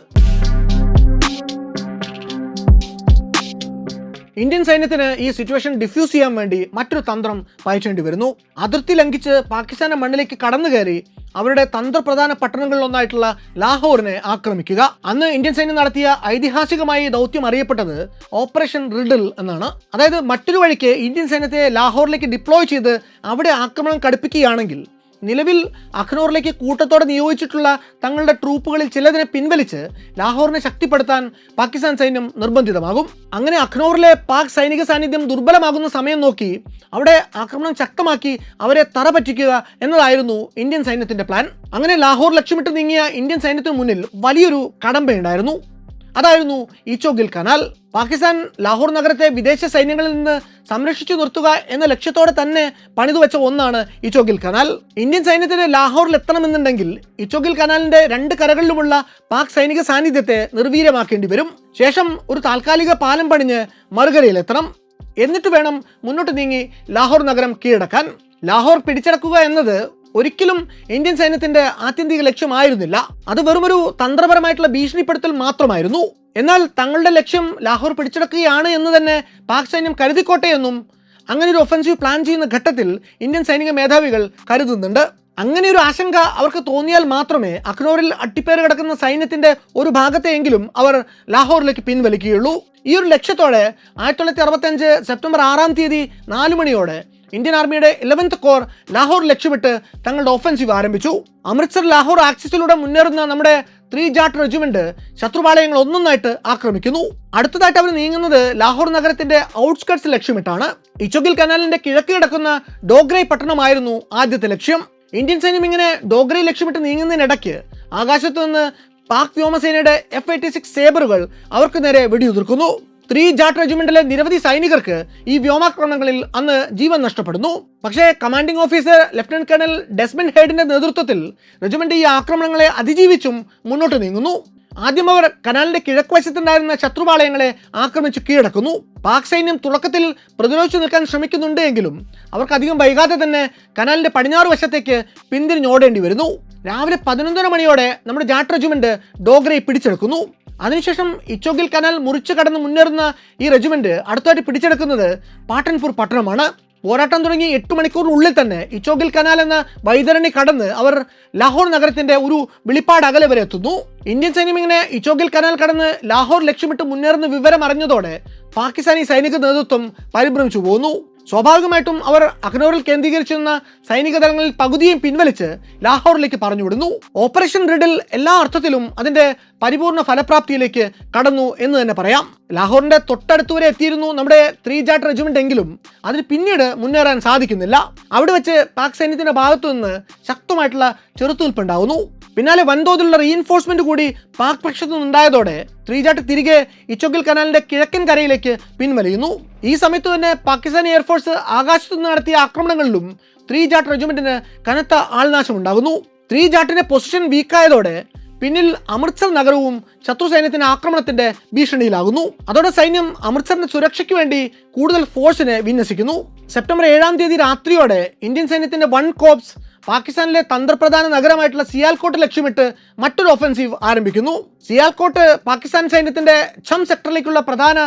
S1: ഇന്ത്യൻ സൈന്യത്തിന് ഈ സിറ്റുവേഷൻ ഡിഫ്യൂസ് ചെയ്യാൻ വേണ്ടി മറ്റൊരു തന്ത്രം പയറ്റേണ്ടി വരുന്നു. അതിർത്തി ലംഘിച്ച് പാകിസ്ഥാന്റെ മണ്ണിലേക്ക് കടന്നു കയറി അവരുടെ തന്ത്രപ്രധാന പട്ടണങ്ങളിലൊന്നായിട്ടുള്ള ലാഹോറിനെ ആക്രമിക്കുക. അന്ന് ഇന്ത്യൻ സൈന്യം നടത്തിയ ഐതിഹാസികമായി ദൗത്യം അറിയപ്പെട്ടത് ഓപ്പറേഷൻ റിഡിൽ എന്നാണ്. അതായത് മറ്റൊരു വഴിക്ക് ഇന്ത്യൻ സൈന്യത്തെ ലാഹോറിലേക്ക് ഡിപ്ലോയ് ചെയ്ത് അവിടെ ആക്രമണം കടുപ്പിക്കുകയാണെങ്കിൽ നിലവിൽ അഖ്നൂറിലേക്ക് കൂട്ടത്തോടെ നിയോഗിച്ചിട്ടുള്ള തങ്ങളുടെ ട്രൂപ്പുകളിൽ ചിലതിനെ പിൻവലിച്ച് ലാഹോറിനെ ശക്തിപ്പെടുത്താൻ പാകിസ്ഥാൻ സൈന്യം നിർബന്ധിതമാകും. അങ്ങനെ അഖ്നൂറിലെ പാക് സൈനിക സാന്നിധ്യം ദുർബലമാകുന്ന സമയം നോക്കി അവിടെ ആക്രമണം ശക്തമാക്കി അവരെ തറ പറ്റിക്കുക എന്നതായിരുന്നു ഇന്ത്യൻ സൈന്യത്തിന്റെ പ്ലാൻ. അങ്ങനെ ലാഹോർ ലക്ഷ്യമിട്ട് നീങ്ങിയ ഇന്ത്യൻ സൈന്യത്തിന് മുന്നിൽ വലിയൊരു കടമ്പയുണ്ടായിരുന്നു. അതായിരുന്നു ഈച്ചോഗിൽ കനാൽ. പാകിസ്ഥാൻ ലാഹോർ നഗരത്തെ വിദേശ സൈന്യങ്ങളിൽ നിന്ന് സംരക്ഷിച്ചു നിർത്തുക എന്ന ലക്ഷ്യത്തോടെ തന്നെ പണിതുവെച്ച ഒന്നാണ് ഈച്ചോഗിൽ കനാൽ. ഇന്ത്യൻ സൈന്യത്തിന് ലാഹോറിൽ എത്തണമെന്നുണ്ടെങ്കിൽ ഈച്ചോഗിൽ കനാലിന്റെ 2 കരകളിലുമുള്ള പാക് സൈനിക സാന്നിധ്യത്തെ നിർവീര്യമാക്കേണ്ടി വരും. ശേഷം ഒരു താൽക്കാലിക പാലം പണിഞ്ഞ് മറുകരയിലെത്തണം. എന്നിട്ട് വേണം മുന്നോട്ട് നീങ്ങി ലാഹോർ നഗരം കീഴടക്കാൻ. ലാഹോർ പിടിച്ചടക്കുക എന്നത് ഒരിക്കലും ഇന്ത്യൻ സൈന്യത്തിന്റെ ആത്യന്തിക ലക്ഷ്യമായിരുന്നില്ല. അത് വെറുമൊരു തന്ത്രപരമായിട്ടുള്ള ഭീഷണിപ്പെടുത്തൽ മാത്രമായിരുന്നു. എന്നാൽ തങ്ങളുടെ ലക്ഷ്യം ലാഹോർ പിടിച്ചടക്കുകയാണ് എന്ന് തന്നെ പാക് സൈന്യം കരുതിക്കോട്ടെ എന്നും അങ്ങനെ ഒരു ഒഫൻസീവ് പ്ലാൻ ചെയ്യുന്ന ഘട്ടത്തിൽ ഇന്ത്യൻ സൈനിക മേധാവികൾ കരുതുന്നുണ്ട്. അങ്ങനെ ഒരു ആശങ്ക അവർക്ക് തോന്നിയാൽ മാത്രമേ അഖ്നൂറിൽ അട്ടിപ്പേര് കിടക്കുന്ന സൈന്യത്തിന്റെ ഒരു ഭാഗത്തെയെങ്കിലും അവർ ലാഹോറിലേക്ക് പിൻവലിക്കുകയുള്ളൂ. ഈ ഒരു ലക്ഷ്യത്തോടെ 1965 സെപ്റ്റംബർ 6-ാം തീയതി 4 മണിയോടെ ഇന്ത്യൻ ആർമിയുടെ 11th കോർ ലാഹോർ ലക്ഷ്യമിട്ട് തങ്ങളുടെ ഒഫൻസീവ് ആരംഭിച്ചു. അമൃത്സർ ലാഹോർ ആക്സിസിലൂടെ മുന്നേറുന്ന നമ്മുടെ 3 ജാട്ട് റെജിമെന്റ് ശത്രുപാളയങ്ങൾ ഒന്നൊന്നായിട്ട് ആക്രമിക്കുന്നു. അടുത്തതായിട്ട് അവർ നീങ്ങുന്നത് ലാഹോർ നഗരത്തിന്റെ ഔട്ട്സ്കർട്സ് ലക്ഷ്യമിട്ടാണ്. ഇച്ചോഗിൽ കനാലിന്റെ കിഴക്ക് കിടക്കുന്ന ഡോഗ്രൈ പട്ടണമായിരുന്നു ആദ്യത്തെ ലക്ഷ്യം. ഇന്ത്യൻ സൈന്യം ഇങ്ങനെ ഡോഗ്രൈ ലക്ഷ്യമിട്ട് നീങ്ങുന്നതിനിടയ്ക്ക് ആകാശത്തു നിന്ന് പാക് വ്യോമസേനയുടെ F-86 സേബറുകൾ അവർക്ക് നേരെ വെടിയുതിർക്കുന്നു. 3 ജാട്ട് റെജിമെന്റിലെ നിരവധി സൈനികർക്ക് ഈ വ്യോമാക്രമണങ്ങളിൽ അന്ന് ജീവൻ നഷ്ടപ്പെടുന്നു. പക്ഷേ commanding officer lieutenant colonel Desmond ഹെയ്ഡിന്റെ നേതൃത്വത്തിൽ റെജിമെന്റ് ഈ ആക്രമണങ്ങളെ അതിജീവിച്ചും മുന്നോട്ട് നീങ്ങുന്നു. ആദ്യം അവർ കനാലിന്റെ കിഴക്കുവശത്തുണ്ടായിരുന്ന ശത്രുപാളയങ്ങളെ ആക്രമിച്ച് കീഴടക്കുന്നു. പാക് സൈന്യം തുടക്കത്തിൽ പ്രതിരോധിച്ചു നിൽക്കാൻ ശ്രമിക്കുന്നുണ്ട് എങ്കിലും അവർക്ക് അധികം വൈകാതെ തന്നെ കനാലിന്റെ പടിഞ്ഞാറ് വശത്തേക്ക് പിന്തിരിഞ്ഞോടേണ്ടി വരുന്നു. രാവിലെ 11:30 മണിയോടെ നമ്മുടെ ജാട്ട് റെജിമെന്റ് ഡോഗ്രൈ പിടിച്ചെടുക്കുന്നു. അതിനുശേഷം ഇച്ചോഗിൽ കനാൽ മുറിച്ചു കടന്ന് മുന്നേറുന്ന ഈ റെജിമെന്റ് അടുത്തായിട്ട് പിടിച്ചെടുക്കുന്നത് പാട്ടൻപൂർ പട്ടണമാണ്. പോരാട്ടം തുടങ്ങി 8 മണിക്കൂറിനുള്ളിൽ തന്നെ ഇച്ചോഗിൽ കനാൽ എന്ന വൈതരണി കടന്ന് അവർ ലാഹോർ നഗരത്തിന്റെ ഒരു വെളിപ്പാട് അകലെ വരെ എത്തുന്നു. ഇന്ത്യൻ സൈന്യം ഇങ്ങനെ ഇച്ചോഗിൽ കനാൽ കടന്ന് ലാഹോർ ലക്ഷ്യമിട്ട് മുന്നേറുന്ന വിവരം അറിഞ്ഞതോടെ പാകിസ്ഥാനി സൈനിക നേതൃത്വം പരിഭ്രമിച്ചു പോകുന്നു. സ്വാഭാവികമായിട്ടും അവർ അഖ്നൂറിൽ കേന്ദ്രീകരിച്ചിരുന്ന സൈനിക ദളങ്ങളിൽ പകുതിയും പിൻവലിച്ച് ലാഹോറിലേക്ക് പറഞ്ഞുവിടുന്നു. ഓപ്പറേഷൻ റിഡിൽ എല്ലാ അർത്ഥത്തിലും അതിന്റെ പരിപൂർണ ഫലപ്രാപ്തിയിലേക്ക് കടന്നു എന്ന് തന്നെ പറയാം. ലാഹോറിന്റെ തൊട്ടടുത്തുവരെ എത്തിയിരുന്നു നമ്മുടെ 3 ജാട്ട് റെജിമെന്റ് എങ്കിലും അതിന് പിന്നീട് മുന്നേറാൻ സാധിക്കുന്നില്ല. അവിടെ വെച്ച് പാക് സൈന്യത്തിന്റെ ഭാഗത്തു നിന്ന് ശക്തമായിട്ടുള്ള ചെറുത്തുനിൽപ്പുണ്ടാകുന്നു. പിന്നാലെ വൻതോതിലുള്ള റീഇൻഫോഴ്സ്മെന്റ് കൂടി പാക് പക്ഷത്തു നിന്നുണ്ടായതോടെ 3 ജാട്ട് തിരികെ ഇച്ചോഗിൽ കനാലിന്റെ കിഴക്കൻ കരയിലേക്ക് പിൻവലിയുന്നു. ഈ സമയത്ത് തന്നെ പാകിസ്ഥാനി എയർഫോഴ്സ് ആകാശത്തു നിന്ന് നടത്തിയ ആക്രമണങ്ങളിലും 3 ജാട്ട് റെജിമെന്റിന് കനത്ത ആൾനാശം ഉണ്ടാകുന്നു. 3 ജാട്ടിന്റെ പൊസിഷൻ വീക്കായതോടെ പിന്നിൽ അമൃത്സർ നഗരവും ശത്രു സൈന്യത്തിന്റെ ആക്രമണത്തിന്റെ ഭീഷണിയിലാകുന്നു. അതോടെ സൈന്യം അമൃത്സറിന്റെ സുരക്ഷയ്ക്ക് വേണ്ടി കൂടുതൽ ഫോഴ്സിനെ വിന്യസിക്കുന്നു. സെപ്റ്റംബർ 7-ാം തീയതി രാത്രിയോടെ ഇന്ത്യൻ സൈന്യത്തിന്റെ 1 കോപ്സ് പാകിസ്ഥാനിലെ തന്ത്രപ്രധാന നഗരമായിട്ടുള്ള സിയാൽകോട്ട് ലക്ഷ്യമിട്ട് മറ്റൊരു ഒഫൻസീവ് ആരംഭിക്കുന്നു. സിയാൽകോട്ട് പാകിസ്ഥാൻ സൈന്യത്തിന്റെ ഛം സെക്ടറിലേക്കുള്ള പ്രധാന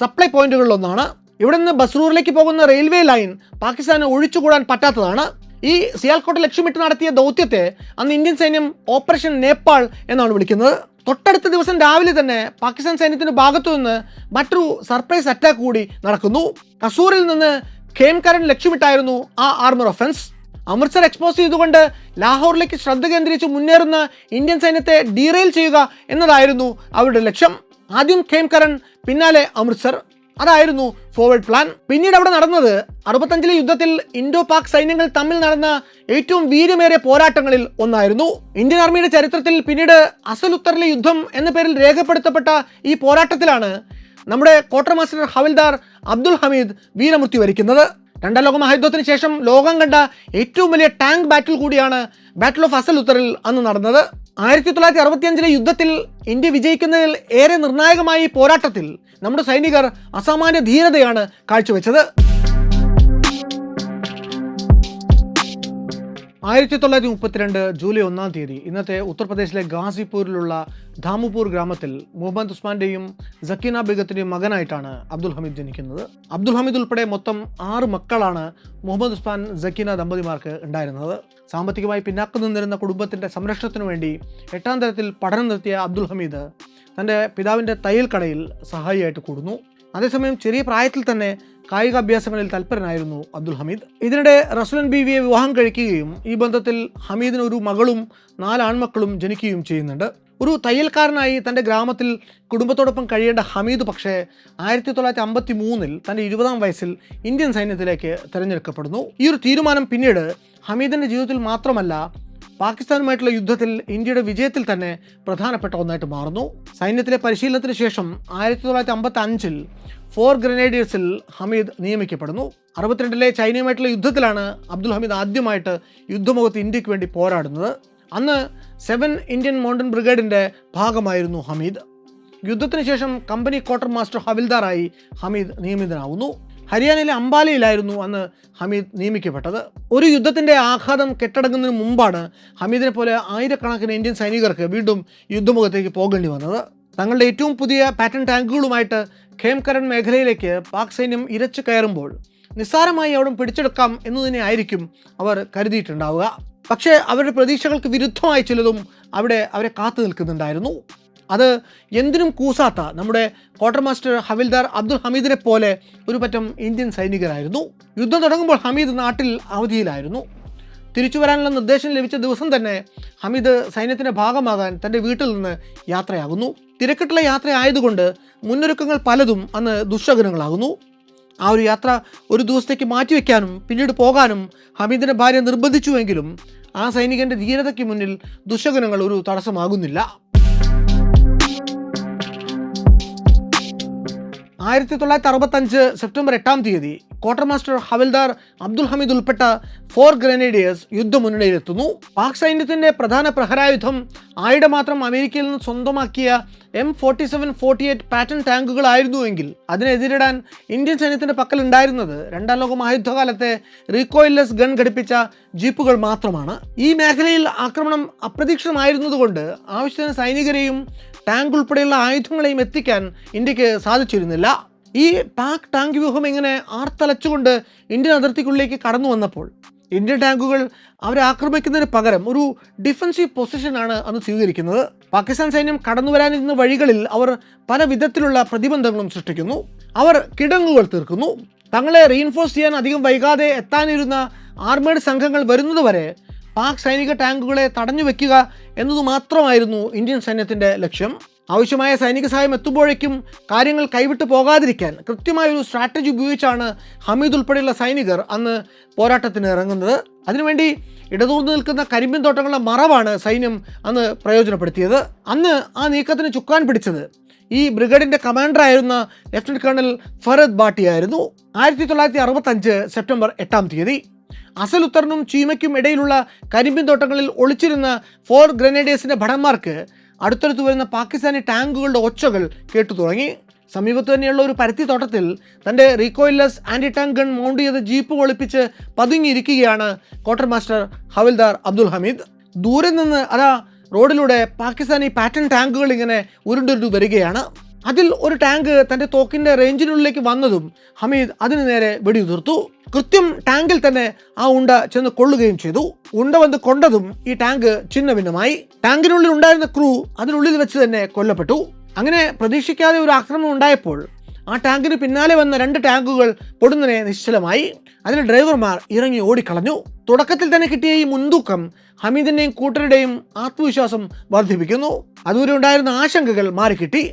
S1: സപ്ലൈ പോയിന്റുകളിലൊന്നാണ്. ഇവിടെ നിന്ന് ബസ്രൂറിലേക്ക് പോകുന്ന റെയിൽവേ ലൈൻ പാകിസ്ഥാന് ഒഴിച്ചുകൂടാൻ പറ്റാത്തതാണ്. ഈ സിയാൽകോട്ട് ലക്ഷ്യമിട്ട് നടത്തിയ ദൗത്യത്തെ അന്ന് ഇന്ത്യൻ സൈന്യം ഓപ്പറേഷൻ നേപ്പാൾ എന്നാണ് വിളിക്കുന്നത്. തൊട്ടടുത്ത ദിവസം രാവിലെ തന്നെ പാകിസ്ഥാൻ സൈന്യത്തിന്റെ ഭാഗത്തു നിന്ന് മറ്റൊരു സർപ്രൈസ് അറ്റാക്ക് കൂടി നടക്കുന്നു. കസൂറിൽ നിന്ന് ഖേംകരൻ ലക്ഷ്യമിട്ടായിരുന്നു ആ ആർമർ ഒഫൻസ്. അമൃത്സർ എക്സ്പോസ് ചെയ്തുകൊണ്ട് ലാഹോറിലേക്ക് ശ്രദ്ധ കേന്ദ്രീകരിച്ച് മുന്നേറുന്ന ഇന്ത്യൻ സൈന്യത്തെ ഡീറെയിൽ ചെയ്യുക എന്നതായിരുന്നു അവരുടെ ലക്ഷ്യം. ആദ്യം ഖേംകരൻ, പിന്നാലെ അമൃത്സർ. അതായിരുന്നു ഫോർവേഡ് പ്ലാൻ. പിന്നീട് അവിടെ നടന്നത് 65-ലെ യുദ്ധത്തിൽ ഇൻഡോ പാക് സൈന്യങ്ങൾ തമ്മിൽ നടന്ന ഏറ്റവും വീര്യമേറിയ പോരാട്ടങ്ങളിൽ ഒന്നായിരുന്നു. ഇന്ത്യൻ ആർമിയുടെ ചരിത്രത്തിൽ പിന്നീട് അസലുത്തറിലെ യുദ്ധം എന്ന പേരിൽ രേഖപ്പെടുത്തപ്പെട്ട ഈ പോരാട്ടത്തിലാണ് നമ്മുടെ ക്വാർട്ടർ മാസ്റ്റർ ഹവിൽദാർ അബ്ദുൽ ഹമീദ് വീരമൃത്യു വരിക്കുന്നത്. 2ാം ലോക മഹായുദ്ധത്തിന് ശേഷം ലോകം കണ്ട ഏറ്റവും വലിയ ടാങ്ക് ബാറ്റിൽ കൂടിയാണ് ബാറ്റിൽ ഓഫ് അസൽ ഉത്തറിൽ അന്ന് നടന്നത്. 1965-ലെ യുദ്ധത്തിൽ ഇന്ത്യ വിജയിക്കുന്നതിൽ ഏറെ നിർണായകമായ ഈ പോരാട്ടത്തിൽ നമ്മുടെ സൈനികർ അസാമാന്യ ധീരതയാണ് കാഴ്ചവെച്ചത്. 1932 ജൂലൈ 1-ാം തീയതി ഇന്നത്തെ ഉത്തർപ്രദേശിലെ ഗാസിപൂരിലുള്ള ധാമുപൂർ ഗ്രാമത്തിൽ മുഹമ്മദ് ഉസ്മാന്റെയും സക്കീന ബീഗത്തിന്റെയും മകനായിട്ടാണ് അബ്ദുൽ ഹമീദ് ജനിക്കുന്നത്. അബ്ദുൽ ഹമീദ് ഉൾപ്പെടെ മൊത്തം 6 മക്കളാണ് മുഹമ്മദ് ഉസ്മാൻ സക്കീന ദമ്പതിമാർക്ക് ഉണ്ടായിരുന്നത്. സാമ്പത്തികമായി പിന്നാക്കം നിന്നിരുന്ന കുടുംബത്തിന്റെ സംരക്ഷണത്തിനു വേണ്ടി 8ാം തരത്തിൽ പഠനം നിർത്തിയ അബ്ദുൽ ഹമീദ് തൻ്റെ പിതാവിൻ്റെ തയ്യൽ കടയിൽ സഹായിയായിട്ട് കൂടുന്നു. അതേസമയം ചെറിയ പ്രായത്തിൽ തന്നെ കായികാഭ്യാസങ്ങളിൽ തൽപരനായിരുന്നു അബ്ദുൽ ഹമീദ്. ഇതിനിടെ റസ്ലൻ ബീവിയെ വിവാഹം കഴിക്കുകയും ഈ ബന്ധത്തിൽ ഹമീദിന് ഒരു മകളും 4 ആൺമക്കളും ജനിക്കുകയും ചെയ്യുന്നുണ്ട്. ഒരു തയ്യൽക്കാരനായി തൻ്റെ ഗ്രാമത്തിൽ കുടുംബത്തോടൊപ്പം കഴിയേണ്ട ഹമീദ് പക്ഷേ 1953 തൻ്റെ 20-ാം വയസ്സിൽ ഇന്ത്യൻ സൈന്യത്തിലേക്ക് തിരഞ്ഞെടുക്കപ്പെടുന്നു. ഈ ഒരു തീരുമാനം പിന്നീട് ഹമീദിൻ്റെ ജീവിതത്തിൽ മാത്രമല്ല പാകിസ്ഥാനുമായിട്ടുള്ള യുദ്ധത്തിൽ ഇന്ത്യയുടെ വിജയത്തിൽ തന്നെ പ്രധാനപ്പെട്ട ഒന്നായിട്ട് മാറുന്നു. സൈന്യത്തിലെ പരിശീലനത്തിന് ശേഷം 1955 4 ഗ്രനേഡിയേഴ്സിൽ ഹമീദ് നിയമിക്കപ്പെടുന്നു. 62-ലെ ചൈനയുമായിട്ടുള്ള യുദ്ധത്തിലാണ് അബ്ദുൽ ഹമീദ് ആദ്യമായിട്ട് യുദ്ധമുഖത്ത് ഇന്ത്യക്ക് വേണ്ടി പോരാടുന്നത്. അന്ന് 7 ഇന്ത്യൻ മൗണ്ടൻ ബ്രിഗേഡിൻ്റെ ഭാഗമായിരുന്നു ഹമീദ്. യുദ്ധത്തിന് ശേഷം കമ്പനി ക്വാർട്ടർ മാസ്റ്റർ ഹവിൽദാറായി ഹമീദ് നിയമിതനാവുന്നു. ഹരിയാനയിലെ അംബാലയിലായിരുന്നു അന്ന് ഹമീദ് നിയമിക്കപ്പെട്ടത്. ഒരു യുദ്ധത്തിൻ്റെ ആഘാതം കെട്ടടങ്ങുന്നതിന് മുമ്പാണ് ഹമീദിനെ പോലെ ആയിരക്കണക്കിന് ഇന്ത്യൻ സൈനികർക്ക് വീണ്ടും യുദ്ധമുഖത്തേക്ക് പോകേണ്ടി വന്നത്. തങ്ങളുടെ ഏറ്റവും പുതിയ പാറ്റൺ ടാങ്കുകളുമായിട്ട് ഖേംകരൻ മേഖലയിലേക്ക് പാക് സൈന്യം ഇരച്ചു കയറുമ്പോൾ നിസ്സാരമായി അവിടെ പിടിച്ചെടുക്കാം എന്ന് തന്നെ ആയിരിക്കും അവർ കരുതിയിട്ടുണ്ടാവുക. പക്ഷേ അവരുടെ പ്രതീക്ഷകൾക്ക് വിരുദ്ധമായി ചിലതും അവിടെ അവരെ കാത്തു നിൽക്കുന്നുണ്ടായിരുന്നു. അത് എന്തിനും കൂസാത്ത നമ്മുടെ ക്വാർട്ടർ മാസ്റ്റർ ഹവിൽദാർ അബ്ദുൽ ഹമീദിനെ പോലെ ഒരു പറ്റം ഇന്ത്യൻ സൈനികരായിരുന്നു. യുദ്ധം തുടങ്ങുമ്പോൾ ഹമീദ് നാട്ടിൽ അവധിയിലായിരുന്നു. തിരിച്ചു വരാനുള്ള നിർദ്ദേശം ലഭിച്ച ദിവസം തന്നെ ഹമീദ് സൈന്യത്തിൻ്റെ ഭാഗമാകാൻ തൻ്റെ വീട്ടിൽ നിന്ന് യാത്രയാകുന്നു. തിരക്കിട്ടുള്ള യാത്ര ആയതുകൊണ്ട് മുന്നൊരുക്കങ്ങൾ പലതും അന്ന് ദുസ്സഹനങ്ങളാകുന്നു. ആ ഒരു യാത്ര ഒരു ദിവസത്തേക്ക് മാറ്റിവെക്കാനും പിന്നീട് പോകാനും ഹമീദിൻ്റെ ഭാര്യ നിർബന്ധിച്ചുവെങ്കിലും ആ സൈനികൻ്റെ ധീരതയ്ക്ക് മുന്നിൽ ദുസ്സഹനങ്ങൾ ഒരു തടസ്സമാകുന്നില്ല. 1965 സെപ്റ്റംബർ 8-ാം തീയതി ക്വാർട്ടർ മാസ്റ്റർ ഹവിൽദാർ അബ്ദുൽ ഹമീദ് ഉൾപ്പെട്ട 4 ഗ്രനേഡിയേഴ്സ് യുദ്ധമുന്നണിയിലെത്തുന്നു. പാക് സൈന്യത്തിൻ്റെ പ്രധാന പ്രഹരായുധം ആയിടമാത്രം അമേരിക്കയിൽ നിന്ന് സ്വന്തമാക്കിയ M47-48 പാറ്റൺ ടാങ്കുകളായിരുന്നുവെങ്കിൽ അതിനെതിരിടാൻ ഇന്ത്യൻ സൈന്യത്തിൻ്റെ പക്കലുണ്ടായിരുന്നത് 2-ാം ലോക മഹായുദ്ധകാലത്തെ റീകോയിൽലെസ് ഗൺ ഘടിപ്പിച്ച ജീപ്പുകൾ മാത്രമാണ്. ഈ മേഖലയിൽ ആക്രമണം അപ്രതീക്ഷിതമായിരുന്നതുകൊണ്ട് ആവശ്യത്തിന് സൈനികരെയും ടാങ്ക് ഉൾപ്പെടെയുള്ള ആയുധങ്ങളെയും എത്തിക്കാൻ ഇന്ത്യക്ക് സാധിച്ചിരുന്നില്ല. ഈ പാക് ടാങ്ക് വ്യൂഹം ഇങ്ങനെ ആർത്തലച്ചുകൊണ്ട് ഇന്ത്യൻ അതിർത്തിക്കുള്ളിലേക്ക് കടന്നു വന്നപ്പോൾ ഇന്ത്യൻ ടാങ്കുകൾ അവരെ ആക്രമിക്കുന്നതിന് പകരം ഒരു ഡിഫൻസീവ് പൊസിഷനാണ് അന്ന് സ്വീകരിക്കുന്നത്. പാകിസ്ഥാൻ സൈന്യം കടന്നു വരാനിരുന്ന വഴികളിൽ അവർ പല വിധത്തിലുള്ള പ്രതിബന്ധങ്ങളും സൃഷ്ടിക്കുന്നു. അവർ കിടങ്ങുകൾ തീർക്കുന്നു. തങ്ങളെ റീഇൻഫോഴ്സ് ചെയ്യാൻ അധികം വൈകാതെ എത്താനിരുന്ന ആർമേഡ് സംഘങ്ങൾ വരുന്നതുവരെ പാക് സൈനിക ടാങ്കുകളെ തടഞ്ഞു വെക്കുക എന്നത് മാത്രമായിരുന്നു ഇന്ത്യൻ സൈന്യത്തിൻ്റെ ലക്ഷ്യം. ആവശ്യമായ സൈനിക സഹായം എത്തുമ്പോഴേക്കും കാര്യങ്ങൾ കൈവിട്ടു പോകാതിരിക്കാൻ കൃത്യമായൊരു സ്ട്രാറ്റജി ഉപയോഗിച്ചാണ് ഹമീദ് ഉൾപ്പെടെയുള്ള സൈനികർ അന്ന് പോരാട്ടത്തിന് ഇറങ്ങുന്നത്. അതിനുവേണ്ടി ഇടതൂർന്നു നിൽക്കുന്ന കരിമ്പിൻ തോട്ടങ്ങളുടെ മറവാണ് സൈന്യം അന്ന് പ്രയോജനപ്പെടുത്തിയത്. അന്ന് ആ നീക്കത്തിന് ചുക്കാൻ പിടിച്ചത് ഈ ബ്രിഗേഡിൻ്റെ കമാൻഡറായിരുന്ന ലഫ്റ്റനന്റ് കേണൽ ഫറദ് ബാട്ടിയായിരുന്നു. 1965 സെപ്റ്റംബർ 8-ാം തീയതി അസൽ ഉത്തറിനും ചീമയ്ക്കും ഇടയിലുള്ള കരിമ്പിൻ തോട്ടങ്ങളിൽ ഒളിച്ചിരുന്ന 4 ഗ്രനേഡിയേഴ്സിൻ്റെ ഭടന്മാർക്ക് അടുത്തടുത്ത് വരുന്ന പാകിസ്ഥാനി ടാങ്കുകളുടെ ഒച്ചകൾ കേട്ടു തുടങ്ങി. സമീപത്ത് തന്നെയുള്ള ഒരു പരുത്തി തോട്ടത്തിൽ തൻ്റെ റീകോയിൽലെസ് ആൻറ്റി ടാങ്ക് ഗൺ മൗണ്ട് ചെയ്ത ജീപ്പ് ഒളിപ്പിച്ച് പതുങ്ങിയിരിക്കുകയാണ് ക്വാർട്ടർ മാസ്റ്റർ ഹവിൽദാർ അബ്ദുൽ ഹമീദ്. ദൂരെ നിന്ന് അതാ റോഡിലൂടെ പാകിസ്ഥാനി പാറ്റൺ ടാങ്കുകൾ ഇങ്ങനെ ഉരുണ്ടുരുണ്ടു വരികയാണ്. അതിൽ ഒരു ടാങ്ക് തൻ്റെ തോക്കിൻ്റെ റേഞ്ചിനുള്ളിലേക്ക് വന്നതും ഹമീദ് അതിനു നേരെ വെടിയുതിർത്തു. കൃത്യം ടാങ്കിൽ തന്നെ ആ ഉണ്ട ചെന്ന് കൊള്ളുകയും ചെയ്തു. ഉണ്ട വന്ന് കൊണ്ടതും ഈ ടാങ്ക് ഛിന്ന ഭിന്നമായി. ടാങ്കിനുള്ളിൽ ഉണ്ടായിരുന്ന ക്രൂ അതിനുള്ളിൽ വെച്ച് തന്നെ കൊല്ലപ്പെട്ടു. അങ്ങനെ പ്രതീക്ഷിക്കാതെ ഒരു ആക്രമണം ഉണ്ടായപ്പോൾ ആ ടാങ്കിന് പിന്നാലെ വന്ന 2 ടാങ്കുകൾ പൊടുന്നനെ നിശ്ചലമായി. അതിലെ ഡ്രൈവർമാർ ഇറങ്ങി ഓടിക്കളഞ്ഞു. തുടക്കത്തിൽ തന്നെ കിട്ടിയ ഈ മുൻതൂക്കം ഹമീദിൻ്റെയും കൂട്ടരുടെയും ആത്മവിശ്വാസം വർദ്ധിപ്പിക്കുന്നു. അതുവരെ ഉണ്ടായിരുന്ന ആശങ്കകൾ മാറിക്കിട്ടി.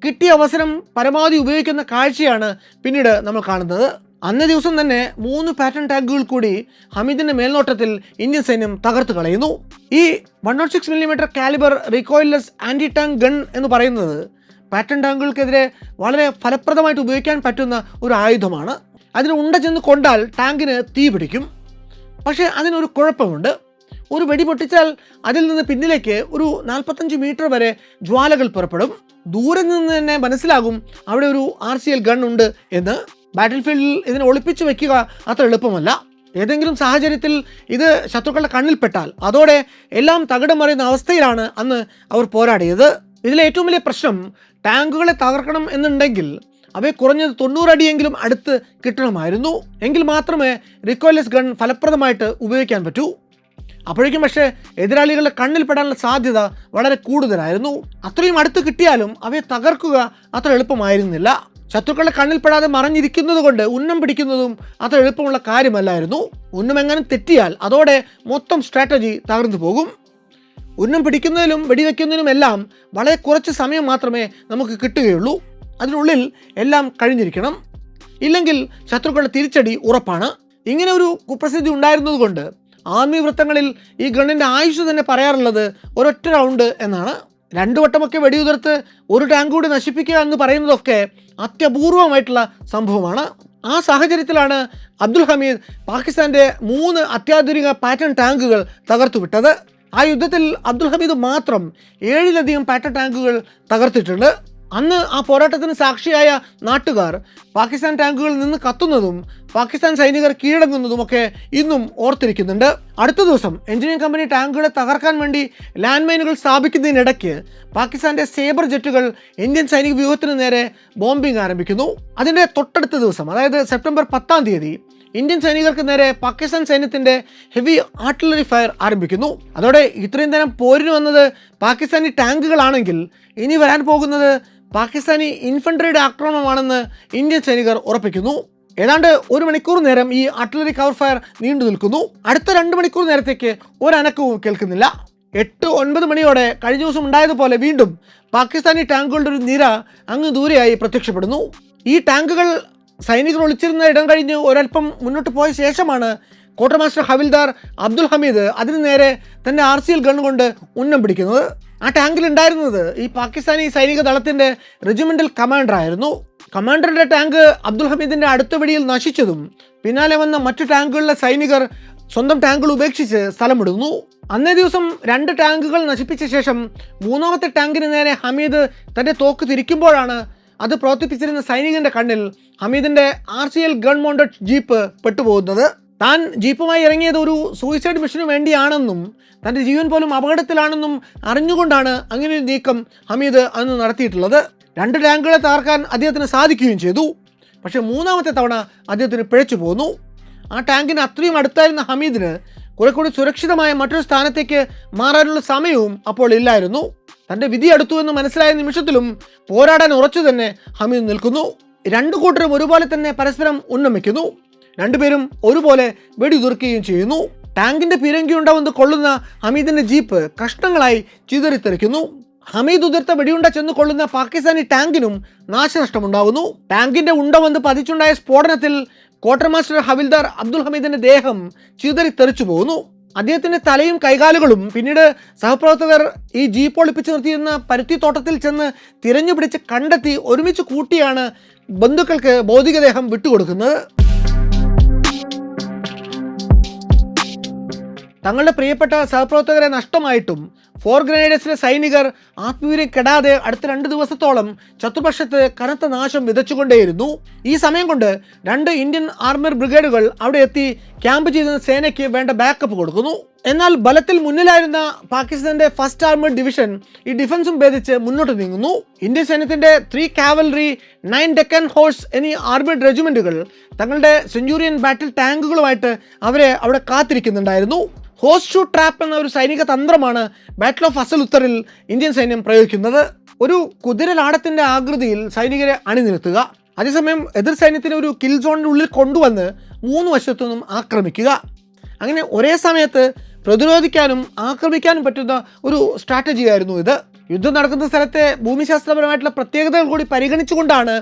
S1: കിട്ടിയ അവസരം പരമാവധി ഉപയോഗിക്കുന്ന കാഴ്ചയാണ് പിന്നീട് നമ്മൾ കാണുന്നത്. അന്നേ ദിവസം തന്നെ 3 പാറ്റൺ ടാങ്കുകൾ കൂടി ഹമീദിൻ്റെ മേൽനോട്ടത്തിൽ ഇന്ത്യൻ സൈന്യം തകർത്ത് കളയുന്നു. ഈ 106 mm calibre recoilless anti tank gun എന്ന് പറയുന്നത് പാറ്റൺ ടാങ്കുകൾക്കെതിരെ വളരെ ഫലപ്രദമായിട്ട് ഉപയോഗിക്കാൻ പറ്റുന്ന ഒരു ആയുധമാണ്. അതിന് ഉണ്ട ചെന്ന് കൊണ്ടാൽ ടാങ്കിന് തീ പിടിക്കും. പക്ഷേ അതിനൊരു കുഴപ്പമുണ്ട്. ഒരു വെടി പൊട്ടിച്ചാൽ അതിൽ നിന്ന് പിന്നിലേക്ക് ഒരു 45 മീറ്റർ വരെ ജ്വാലകൾ പുറപ്പെടും. ദൂരെ നിന്ന് തന്നെ മനസ്സിലാകും അവിടെ ഒരു RCL ഗൺ ഉണ്ട് എന്ന്. ബാറ്റിൽ ഫീൽഡിൽ ഇതിനെ ഒളിപ്പിച്ച് വയ്ക്കുക അത്ര എളുപ്പമല്ല. ഏതെങ്കിലും സാഹചര്യത്തിൽ ഇത് ശത്രുക്കളുടെ കണ്ണിൽപ്പെട്ടാൽ അതോടെ എല്ലാം തകിടം മറിയുന്ന അവസ്ഥയിലാണ് അന്ന് അവർ പോരാടിയത്. ഇതിലെ ഏറ്റവും വലിയ പ്രശ്നം ടാങ്കുകളെ തകർക്കണം എന്നുണ്ടെങ്കിൽ അവയെ കുറഞ്ഞത് 90 അടിയെങ്കിലും അടുത്ത് കിട്ടണമായിരുന്നു. എങ്കിൽ മാത്രമേ റീകോയിൽലെസ് ഗൺ ഫലപ്രദമായിട്ട് ഉപയോഗിക്കാൻ പറ്റൂ. അപ്പോഴേക്കും പക്ഷേ എതിരാളികളുടെ കണ്ണിൽപ്പെടാനുള്ള സാധ്യത വളരെ കൂടുതലായിരുന്നു. അത്രയും അടുത്ത് കിട്ടിയാലും അവയെ തകർക്കുക അത്ര എളുപ്പമായിരുന്നില്ല. ശത്രുക്കളുടെ കണ്ണിൽപ്പെടാതെ മറഞ്ഞിരിക്കുന്നത് കൊണ്ട് ഉന്നം പിടിക്കുന്നതും അത്ര എളുപ്പമുള്ള കാര്യമല്ലായിരുന്നു. ഉന്നം എങ്ങനെ തെറ്റിയാൽ അതോടെ മൊത്തം സ്ട്രാറ്റജി തകർന്നു പോകും. ഉന്നം പിടിക്കുന്നതിലും വെടിവെക്കുന്നതിനുമെല്ലാം വളരെ കുറച്ച് സമയം മാത്രമേ നമുക്ക് കിട്ടുകയുള്ളൂ. അതിനുള്ളിൽ എല്ലാം കഴിഞ്ഞിരിക്കണം. ഇല്ലെങ്കിൽ ശത്രുക്കളുടെ തിരിച്ചടി ഉറപ്പാണ്. ഇങ്ങനെ ഒരു കുപ്രസിദ്ധി ഉണ്ടായിരുന്നതുകൊണ്ട് ആർമി വൃത്തങ്ങളിൽ ഈ ഗണ്ണിൻ്റെ ആയുസ് തന്നെ പറയാറുള്ളത് ഒരൊറ്റ റൗണ്ട് എന്നാണ്. 2 വട്ടമൊക്കെ വെടിയുതിർത്ത് ഒരു ടാങ്ക് കൂടി നശിപ്പിക്കുക എന്ന് പറയുന്നതൊക്കെ അത്യപൂർവമായിട്ടുള്ള സംഭവമാണ്. ആ സാഹചര്യത്തിലാണ് അബ്ദുൽ ഹമീദ് പാകിസ്ഥാൻ്റെ 3 അത്യാധുനിക പാറ്റൺ ടാങ്കുകൾ തകർത്തുവിട്ടത്. ആ യുദ്ധത്തിൽ അബ്ദുൽ ഹമീദ് മാത്രം 7-ലധികം പാറ്റൺ ടാങ്കുകൾ തകർത്തിട്ടുണ്ട്. അന്ന് ആ പോരാട്ടത്തിന് സാക്ഷിയായ നാട്ടുകാർ പാകിസ്ഥാൻ ടാങ്കുകളിൽ നിന്ന് കത്തുന്നതും പാകിസ്ഥാൻ സൈനികർ കീഴടങ്ങുന്നതുമൊക്കെ ഇന്നും ഓർത്തിരിക്കുന്നുണ്ട്. അടുത്ത ദിവസം എഞ്ചിനീയറിംഗ് കമ്പനി ടാങ്കുകളെ തകർക്കാൻ വേണ്ടി ലാൻഡ് മൈനുകൾ സ്ഥാപിക്കുന്നതിനിടയ്ക്ക് പാകിസ്ഥാൻ്റെ സേബർ ജെറ്റുകൾ ഇന്ത്യൻ സൈനിക വ്യൂഹത്തിന് നേരെ ബോംബിംഗ് ആരംഭിക്കുന്നു. അതിൻ്റെ തൊട്ടടുത്ത ദിവസം, അതായത് സെപ്റ്റംബർ 10-ാം തീയതി ഇന്ത്യൻ സൈനികർക്ക് നേരെ പാകിസ്ഥാൻ സൈന്യത്തിൻ്റെ ഹെവി ആർട്ടിലറി ഫയർ ആരംഭിക്കുന്നു. അതോടെ ഇത്രയും നേരം പോരിന് വന്നത് പാകിസ്ഥാനി ടാങ്കുകളാണെങ്കിൽ ഇനി വരാൻ പോകുന്നത് പാകിസ്ഥാനി ഇൻഫൻട്രിയുടെ ആക്രമണമാണെന്ന് ഇന്ത്യൻ സൈനികർ ഉറപ്പിക്കുന്നു. ഏതാണ്ട് 1 മണിക്കൂർ നേരം ഈ ആർട്ടിലറി കവർ ഫയർ നീണ്ടു നിൽക്കുന്നു. അടുത്ത 2 മണിക്കൂർ നേരത്തേക്ക് ഒരനക്കവും കേൾക്കുന്നില്ല. 8-9 മണിയോടെ കഴിഞ്ഞ ദിവസം ഉണ്ടായതുപോലെ വീണ്ടും പാകിസ്ഥാനി ടാങ്കുകളുടെ ഒരു നിര അങ്ങ് ദൂരെയായി പ്രത്യക്ഷപ്പെടുന്നു. ഈ ടാങ്കുകൾ സൈനികർ ഒളിച്ചിരുന്ന ഇടം കഴിഞ്ഞ് ഒരൽപ്പം മുന്നോട്ട് പോയ ശേഷമാണ് ക്വാർട്ടർ മാസ്റ്റർ ഹവിൽദാർ അബ്ദുൽ ഹമീദ് അതിന് നേരെ തൻ്റെ RCL ഗൺ കൊണ്ട് ഉന്നം പിടിക്കുന്നത്. ആ ടാങ്കിൽ ഉണ്ടായിരുന്നത് ഈ പാകിസ്ഥാനി സൈനിക ദളത്തിൻ്റെ റെജിമെൻ്റൽ കമാൻഡറായിരുന്നു. കമാൻഡറുടെ ടാങ്ക് അബ്ദുൽ ഹമീദിൻ്റെ അടുത്ത വെടിയിൽ നശിച്ചതും പിന്നാലെ വന്ന മറ്റു ടാങ്കുകളിലെ സൈനികർ സ്വന്തം ടാങ്കുകൾ ഉപേക്ഷിച്ച് സ്ഥലം വിടുന്നു. അന്നേ ദിവസം 2 ടാങ്കുകൾ നശിപ്പിച്ച ശേഷം 3ാമത്തെ ടാങ്കിന് നേരെ ഹമീദ് തൻ്റെ തോക്ക് തിരിക്കുമ്പോഴാണ് അത് പ്രവർത്തിപ്പിച്ചിരുന്ന സൈനികൻ്റെ കണ്ണിൽ ഹമീദിൻ്റെ RCL ഗൺ മൗണ്ടഡ് ജീപ്പ് പെട്ടുപോകുന്നത്. താൻ ജീപ്പുമായി ഇറങ്ങിയത് ഒരു സൂയിസൈഡ് മിഷന് വേണ്ടിയാണെന്നും തൻ്റെ ജീവൻ പോലും അപകടത്തിലാണെന്നും അറിഞ്ഞുകൊണ്ടാണ് അങ്ങനെ ഒരു നീക്കം ഹമീദ് അന്ന് നടത്തിയിട്ടുള്ളത്. 2 ടാങ്കുകളെ തകർക്കാൻ അദ്ദേഹത്തിന് സാധിക്കുകയും ചെയ്തു. പക്ഷേ 3ാമത്തെ തവണ അദ്ദേഹത്തിന് പിഴച്ചു പോന്നു. ആ ടാങ്കിന് അത്രയും അടുത്തായിരുന്ന ഹമീദിന് കുറെ കൂടി സുരക്ഷിതമായ മറ്റൊരു സ്ഥാനത്തേക്ക് മാറാനുള്ള സമയവും അപ്പോൾ ഇല്ലായിരുന്നു. തൻ്റെ വിധി അടുത്തു എന്ന് മനസ്സിലായ നിമിഷത്തിലും പോരാടാൻ ഉറച്ചു തന്നെ ഹമീദ് നിൽക്കുന്നു. 2 കൂട്ടരും ഒരുപോലെ തന്നെ പരസ്പരം ഉന്നമിക്കുന്നു. 2 പേരും ഒരുപോലെ വെടിയുതിർക്കുകയും ചെയ്യുന്നു. ടാങ്കിൻ്റെ പീരങ്കി ഉണ്ടാവുന്നത് കൊള്ളുന്ന ഹമീദിൻ്റെ ജീപ്പ് കഷ്ണങ്ങളായി ചിതറിത്തെറിക്കുന്നു. ഹമീദ് ഉതിർത്ത വെടിയുണ്ട ചെന്ന് കൊള്ളുന്ന പാകിസ്ഥാനി ടാങ്കിനും നാശനഷ്ടമുണ്ടാകുന്നു. ടാങ്കിൻ്റെ ഉണ്ട വന്ന് പതിച്ചുണ്ടായ സ്ഫോടനത്തിൽ ക്വാർട്ടർ മാസ്റ്റർ ഹവിൽദാർ അബ്ദുൽ ഹമീദിൻ്റെ ദേഹം ചിതറിത്തെറിച്ചു പോകുന്നു. അദ്ദേഹത്തിൻ്റെ തലയും കൈകാലുകളും പിന്നീട് സഹപ്രവർത്തകർ ഈ ജീപ്പ് ഒളിപ്പിച്ച് നിർത്തിയിരുന്ന പരുത്തിത്തോട്ടത്തിൽ ചെന്ന് തിരഞ്ഞു പിടിച്ച് കണ്ടെത്തി ഒരുമിച്ച് കൂട്ടിയാണ് ബന്ധുക്കൾക്ക് ഭൗതികദേഹം വിട്ടുകൊടുക്കുന്നത്. തങ്ങളുടെ പ്രിയപ്പെട്ട സഹപ്രവർത്തകരെ നഷ്ടമായിട്ടും 4 ഗ്രനേഡേഴ്സിലെ സൈനികർ ആത്മവീര്യം കെടാതെ അടുത്ത 2 ദിവസത്തോളം ശത്രുപക്ഷത്ത് കനത്ത നാശം വിതച്ചുകൊണ്ടേയിരുന്നു. ഈ സമയം കൊണ്ട് 2 ഇന്ത്യൻ ആർമർ ബ്രിഗേഡുകൾ അവിടെ എത്തി ക്യാമ്പ് ചെയ്ത സേനയ്ക്ക് വേണ്ട ബാക്കപ്പ് കൊടുക്കുന്നു. എന്നാൽ ബലത്തിൽ മുന്നിലായിരുന്ന പാകിസ്ഥാന്റെ 1st ആർമേഡ് ഡിവിഷൻ ഈ ഡിഫൻസും ഭേദിച്ച് മുന്നോട്ട് നീങ്ങുന്നു. ഇന്ത്യൻ സൈന്യത്തിന്റെ 3 കാവലറി, 9 ഡെക്കൻ ഹോഴ്സ് എന്നീ ആർമേഡ് റെജിമെന്റുകൾ തങ്ങളുടെ സെഞ്ചുറിയൻ ബാറ്റിൽ ടാങ്കുകളുമായിട്ട് അവരെ അവിടെ കാത്തിരിക്കുന്നുണ്ടായിരുന്നു. ഹോഴ്സ് ഷൂ ട്രാപ്പ് എന്ന ഒരു സൈനിക തന്ത്രമാണ് ബാറ്റിൽ ഓഫ് അസൽ ഉത്തറിൽ ഇന്ത്യൻ സൈന്യം പ്രയോഗിക്കുന്നത്. ഒരു കുതിരലാടത്തിൻ്റെ ആകൃതിയിൽ സൈനികരെ അണിനിരത്തുക, അതേസമയം എതിർ സൈന്യത്തിന് ഒരു കിൽ സോണിൻ്റെ ഉള്ളിൽ കൊണ്ടുവന്ന് 3 വശത്തു നിന്നും ആക്രമിക്കുക. അങ്ങനെ ഒരേ സമയത്ത് പ്രതിരോധിക്കാനും ആക്രമിക്കാനും പറ്റുന്ന ഒരു സ്ട്രാറ്റജിയായിരുന്നു ഇത്. യുദ്ധം നടക്കുന്ന സ്ഥലത്തെ ഭൂമിശാസ്ത്രപരമായിട്ടുള്ള പ്രത്യേകതകൾ കൂടി പരിഗണിച്ചുകൊണ്ടാണ്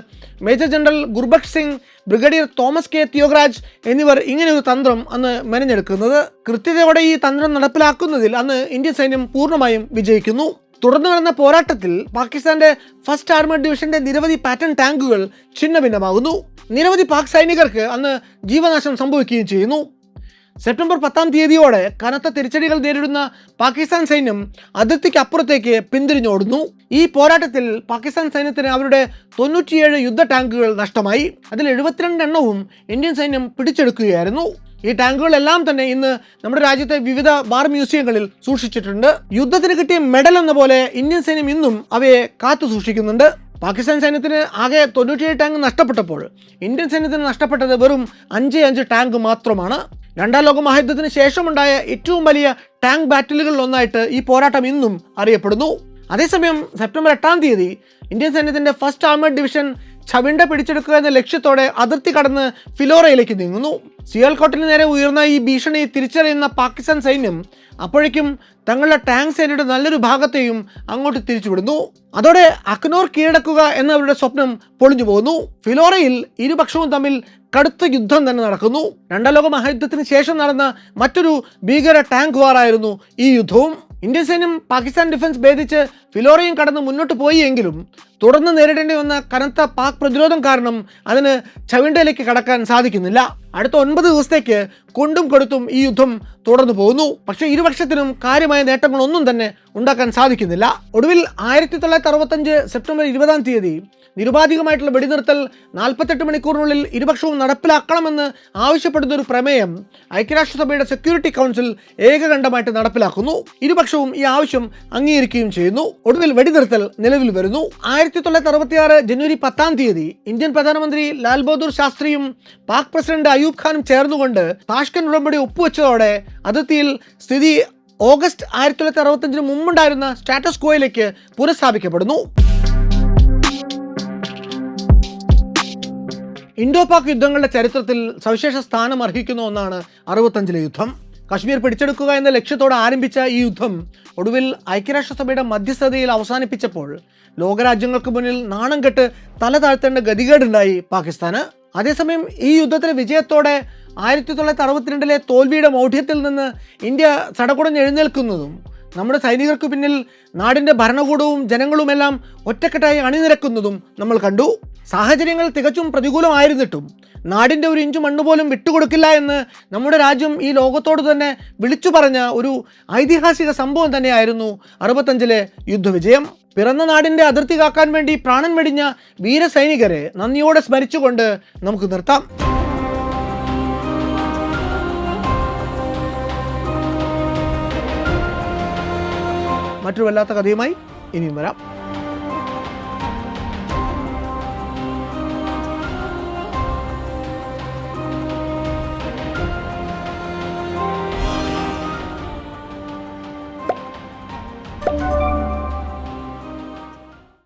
S1: major general Gurbaksh Singh, brigadier Thomas K Thyagaraj എന്നിവർ ഇങ്ങനെയൊരു തന്ത്രം അന്ന് മെനഞ്ഞെടുക്കുന്നത്. കൃത്യതയോടെ ഈ തന്ത്രം നടപ്പിലാക്കുന്നതിൽ അന്ന് ഇന്ത്യൻ സൈന്യം പൂർണ്ണമായും വിജയിക്കുന്നു. തുടർന്ന് നടന്ന പോരാട്ടത്തിൽ പാകിസ്ഥാന്റെ 1st ആർമേഡ് ഡിവിഷന്റെ നിരവധി പാറ്റൺ ടാങ്കുകൾ ഛിന്നഭിന്നമാകുന്നു. നിരവധി പാക് സൈനികർക്ക് അന്ന് ജീവനാശം സംഭവിക്കുകയും ചെയ്യുന്നു. സെപ്റ്റംബർ 10-ാം തീയതിയോടെ കനത്ത തിരിച്ചടികൾ നേരിടുന്ന പാകിസ്ഥാൻ സൈന്യം അതിർത്തിക്ക് അപ്പുറത്തേക്ക് പിന്തിരിഞ്ഞോടുന്നു. ഈ പോരാട്ടത്തിൽ പാകിസ്ഥാൻ സൈന്യത്തിന് അവരുടെ 97 യുദ്ധ ടാങ്കുകൾ നഷ്ടമായി. അതിൽ 72 എണ്ണവും ഇന്ത്യൻ സൈന്യം പിടിച്ചെടുക്കുകയായിരുന്നു. ഈ ടാങ്കുകളെല്ലാം തന്നെ ഇന്ന് നമ്മുടെ രാജ്യത്തെ വിവിധ വാർ മ്യൂസിയങ്ങളിൽ സൂക്ഷിച്ചിട്ടുണ്ട്. യുദ്ധത്തിന് കിട്ടിയ മെഡൽ എന്ന പോലെ ഇന്ത്യൻ സൈന്യം ഇന്നും അവയെ കാത്തു സൂക്ഷിക്കുന്നുണ്ട്. പാകിസ്ഥാൻ സൈന്യത്തിന് ആകെ 97 ടാങ്ക് നഷ്ടപ്പെട്ടപ്പോൾ ഇന്ത്യൻ സൈന്യത്തിന് നഷ്ടപ്പെട്ടത് വെറും 5 ടാങ്ക് മാത്രമാണ്. 2ാം ലോക മഹായുദ്ധത്തിന് ശേഷമുണ്ടായ ഏറ്റവും വലിയ ടാങ്ക് ബാറ്റിലുകളിൽ ഒന്നായിട്ട് ഈ പോരാട്ടം ഇന്നും അറിയപ്പെടുന്നു. അതേസമയം സെപ്റ്റംബർ 8-ാം തീയതി ഇന്ത്യൻ സൈന്യത്തിൻ്റെ 1st ആർമേഡ് ഡിവിഷൻ ചവിണ്ട പിടിച്ചെടുക്കുക എന്ന ലക്ഷ്യത്തോടെ അതിർത്തി കടന്ന് ഫിലോറയിലേക്ക് നീങ്ങുന്നു. സിയാൽകോട്ടിന് നേരെ ഉയർന്ന ഈ ഭീഷണി തിരിച്ചറിയുന്ന പാകിസ്ഥാൻ സൈന്യം അപ്പോഴേക്കും തങ്ങളുടെ ടാങ്ക് സേനയുടെ നല്ലൊരു ഭാഗത്തെയും അങ്ങോട്ട് തിരിച്ചുവിടുന്നു. അതോടെ അക്നോർ കീഴടക്കുക എന്നവരുടെ സ്വപ്നം പൊളിഞ്ഞു പോകുന്നു. ഫിലോറയിൽ ഇരുപക്ഷവും തമ്മിൽ കടുത്ത യുദ്ധം തന്നെ നടക്കുന്നു. രണ്ടാം ലോക മഹായുദ്ധത്തിന് ശേഷം നടന്ന മറ്റൊരു ഭീകര ടാങ്ക് വാറായിരുന്നു ഈ യുദ്ധവും. ഇന്ത്യൻ സൈന്യം പാകിസ്ഥാൻ ഡിഫൻസ് ഭേദിച്ച് ഫിലോറയും കടന്ന് മുന്നോട്ട് പോയി എങ്കിലും തുടർന്ന് നേരിടേണ്ടി വന്ന കനത്ത പാക് പ്രതിരോധം കാരണം അതിന് ചവിണ്ടയിലേക്ക് കടക്കാൻ സാധിക്കുന്നില്ല. അടുത്ത 9 ദിവസത്തേക്ക് കൊണ്ടും കൊടുത്തും ഈ യുദ്ധം തുടർന്നു പോകുന്നു. പക്ഷേ ഇരുപക്ഷത്തിനും കാര്യമായ നേട്ടങ്ങളൊന്നും തന്നെ ഉണ്ടാക്കാൻ സാധിക്കുന്നില്ല. ഒടുവിൽ 1965 സെപ്റ്റംബർ 20 നിരുപാധികമായിട്ടുള്ള വെടിനിർത്തൽ 48 മണിക്കൂറിനുള്ളിൽ ഇരുപക്ഷവും നടപ്പിലാക്കണമെന്ന് ആവശ്യപ്പെടുന്ന ഒരു പ്രമേയം ഐക്യരാഷ്ട്രസഭയുടെ സെക്യൂരിറ്റി കൗൺസിൽ ഏകകണ്ഠമായിട്ട് നടപ്പിലാക്കുന്നു. ഇരുപക്ഷവും ഈ ആവശ്യം അംഗീകരിക്കുകയും ചെയ്യുന്നു. ഒടുവിൽ വെടിനിർത്തൽ നിലവിൽ വരുന്നു. 1966 ജനുവരി 10 ഇന്ത്യൻ പ്രധാനമന്ത്രി ലാൽ ബഹദൂർ ശാസ്ത്രിയും പാക് പ്രസിഡന്റ് അയൂബ് ഖാനും ചേർന്നുകൊണ്ട് താഷ്കന്റ് ഉടമ്പടി ഒപ്പുവെച്ചതോടെ അതിർത്തിയിൽ സ്ഥിതി ഓഗസ്റ്റ് 1965 മുമ്പുണ്ടായിരുന്ന സ്റ്റാറ്റസ് ക്വോയിലേക്ക് പുനഃസ്ഥാപിക്കപ്പെടുന്നു. ഇൻഡോ പാക് യുദ്ധങ്ങളുടെ ചരിത്രത്തിൽ സവിശേഷ സ്ഥാനം അർഹിക്കുന്ന ഒന്നാണ് 65 യുദ്ധം. കശ്മീർ പിടിച്ചെടുക്കുക എന്ന ലക്ഷ്യത്തോടെ ആരംഭിച്ച ഈ യുദ്ധം ഒടുവിൽ ഐക്യരാഷ്ട്രസഭയുടെ മധ്യസ്ഥതയിൽ അവസാനിപ്പിച്ചപ്പോൾ ലോകരാജ്യങ്ങൾക്ക് മുന്നിൽ നാണം കെട്ട് തല താഴ്ത്തേണ്ട ഗതികേടുണ്ടായി പാകിസ്ഥാന്. അതേസമയം ഈ യുദ്ധത്തിലെ വിജയത്തോടെ 1962 തോൽവിയുടെ മൗഢ്യത്തിൽ നിന്ന് ഇന്ത്യ സടകുടഞ്ഞ് എഴുന്നേൽക്കുന്നതും നമ്മുടെ സൈനികർക്ക് പിന്നിൽ നാടിൻ്റെ ഭരണകൂടവും ജനങ്ങളുമെല്ലാം ഒറ്റക്കെട്ടായി അണിനിരക്കുന്നതും നമ്മൾ കണ്ടു. സാഹചര്യങ്ങൾ തികച്ചും പ്രതികൂലമായിരുന്നിട്ടും നാടിൻ്റെ ഒരു ഇഞ്ചു മണ്ണ് പോലും വിട്ടുകൊടുക്കില്ല എന്ന് നമ്മുടെ രാജ്യം ഈ ലോകത്തോട് തന്നെ വിളിച്ചു പറഞ്ഞ ഒരു ഐതിഹാസിക സംഭവം തന്നെയായിരുന്നു 65 യുദ്ധവിജയം. പിറന്ന നാടിൻ്റെ അതിർത്തി കാക്കാൻ വേണ്ടി പ്രാണൻ വെടിഞ്ഞ വീരസൈനികരെ നന്ദിയോടെ സ്മരിച്ചുകൊണ്ട് നമുക്ക് നിർത്താം. മറ്റൊരു വല്ലാത്ത കഥയുമായി ഇനിയും വരാം.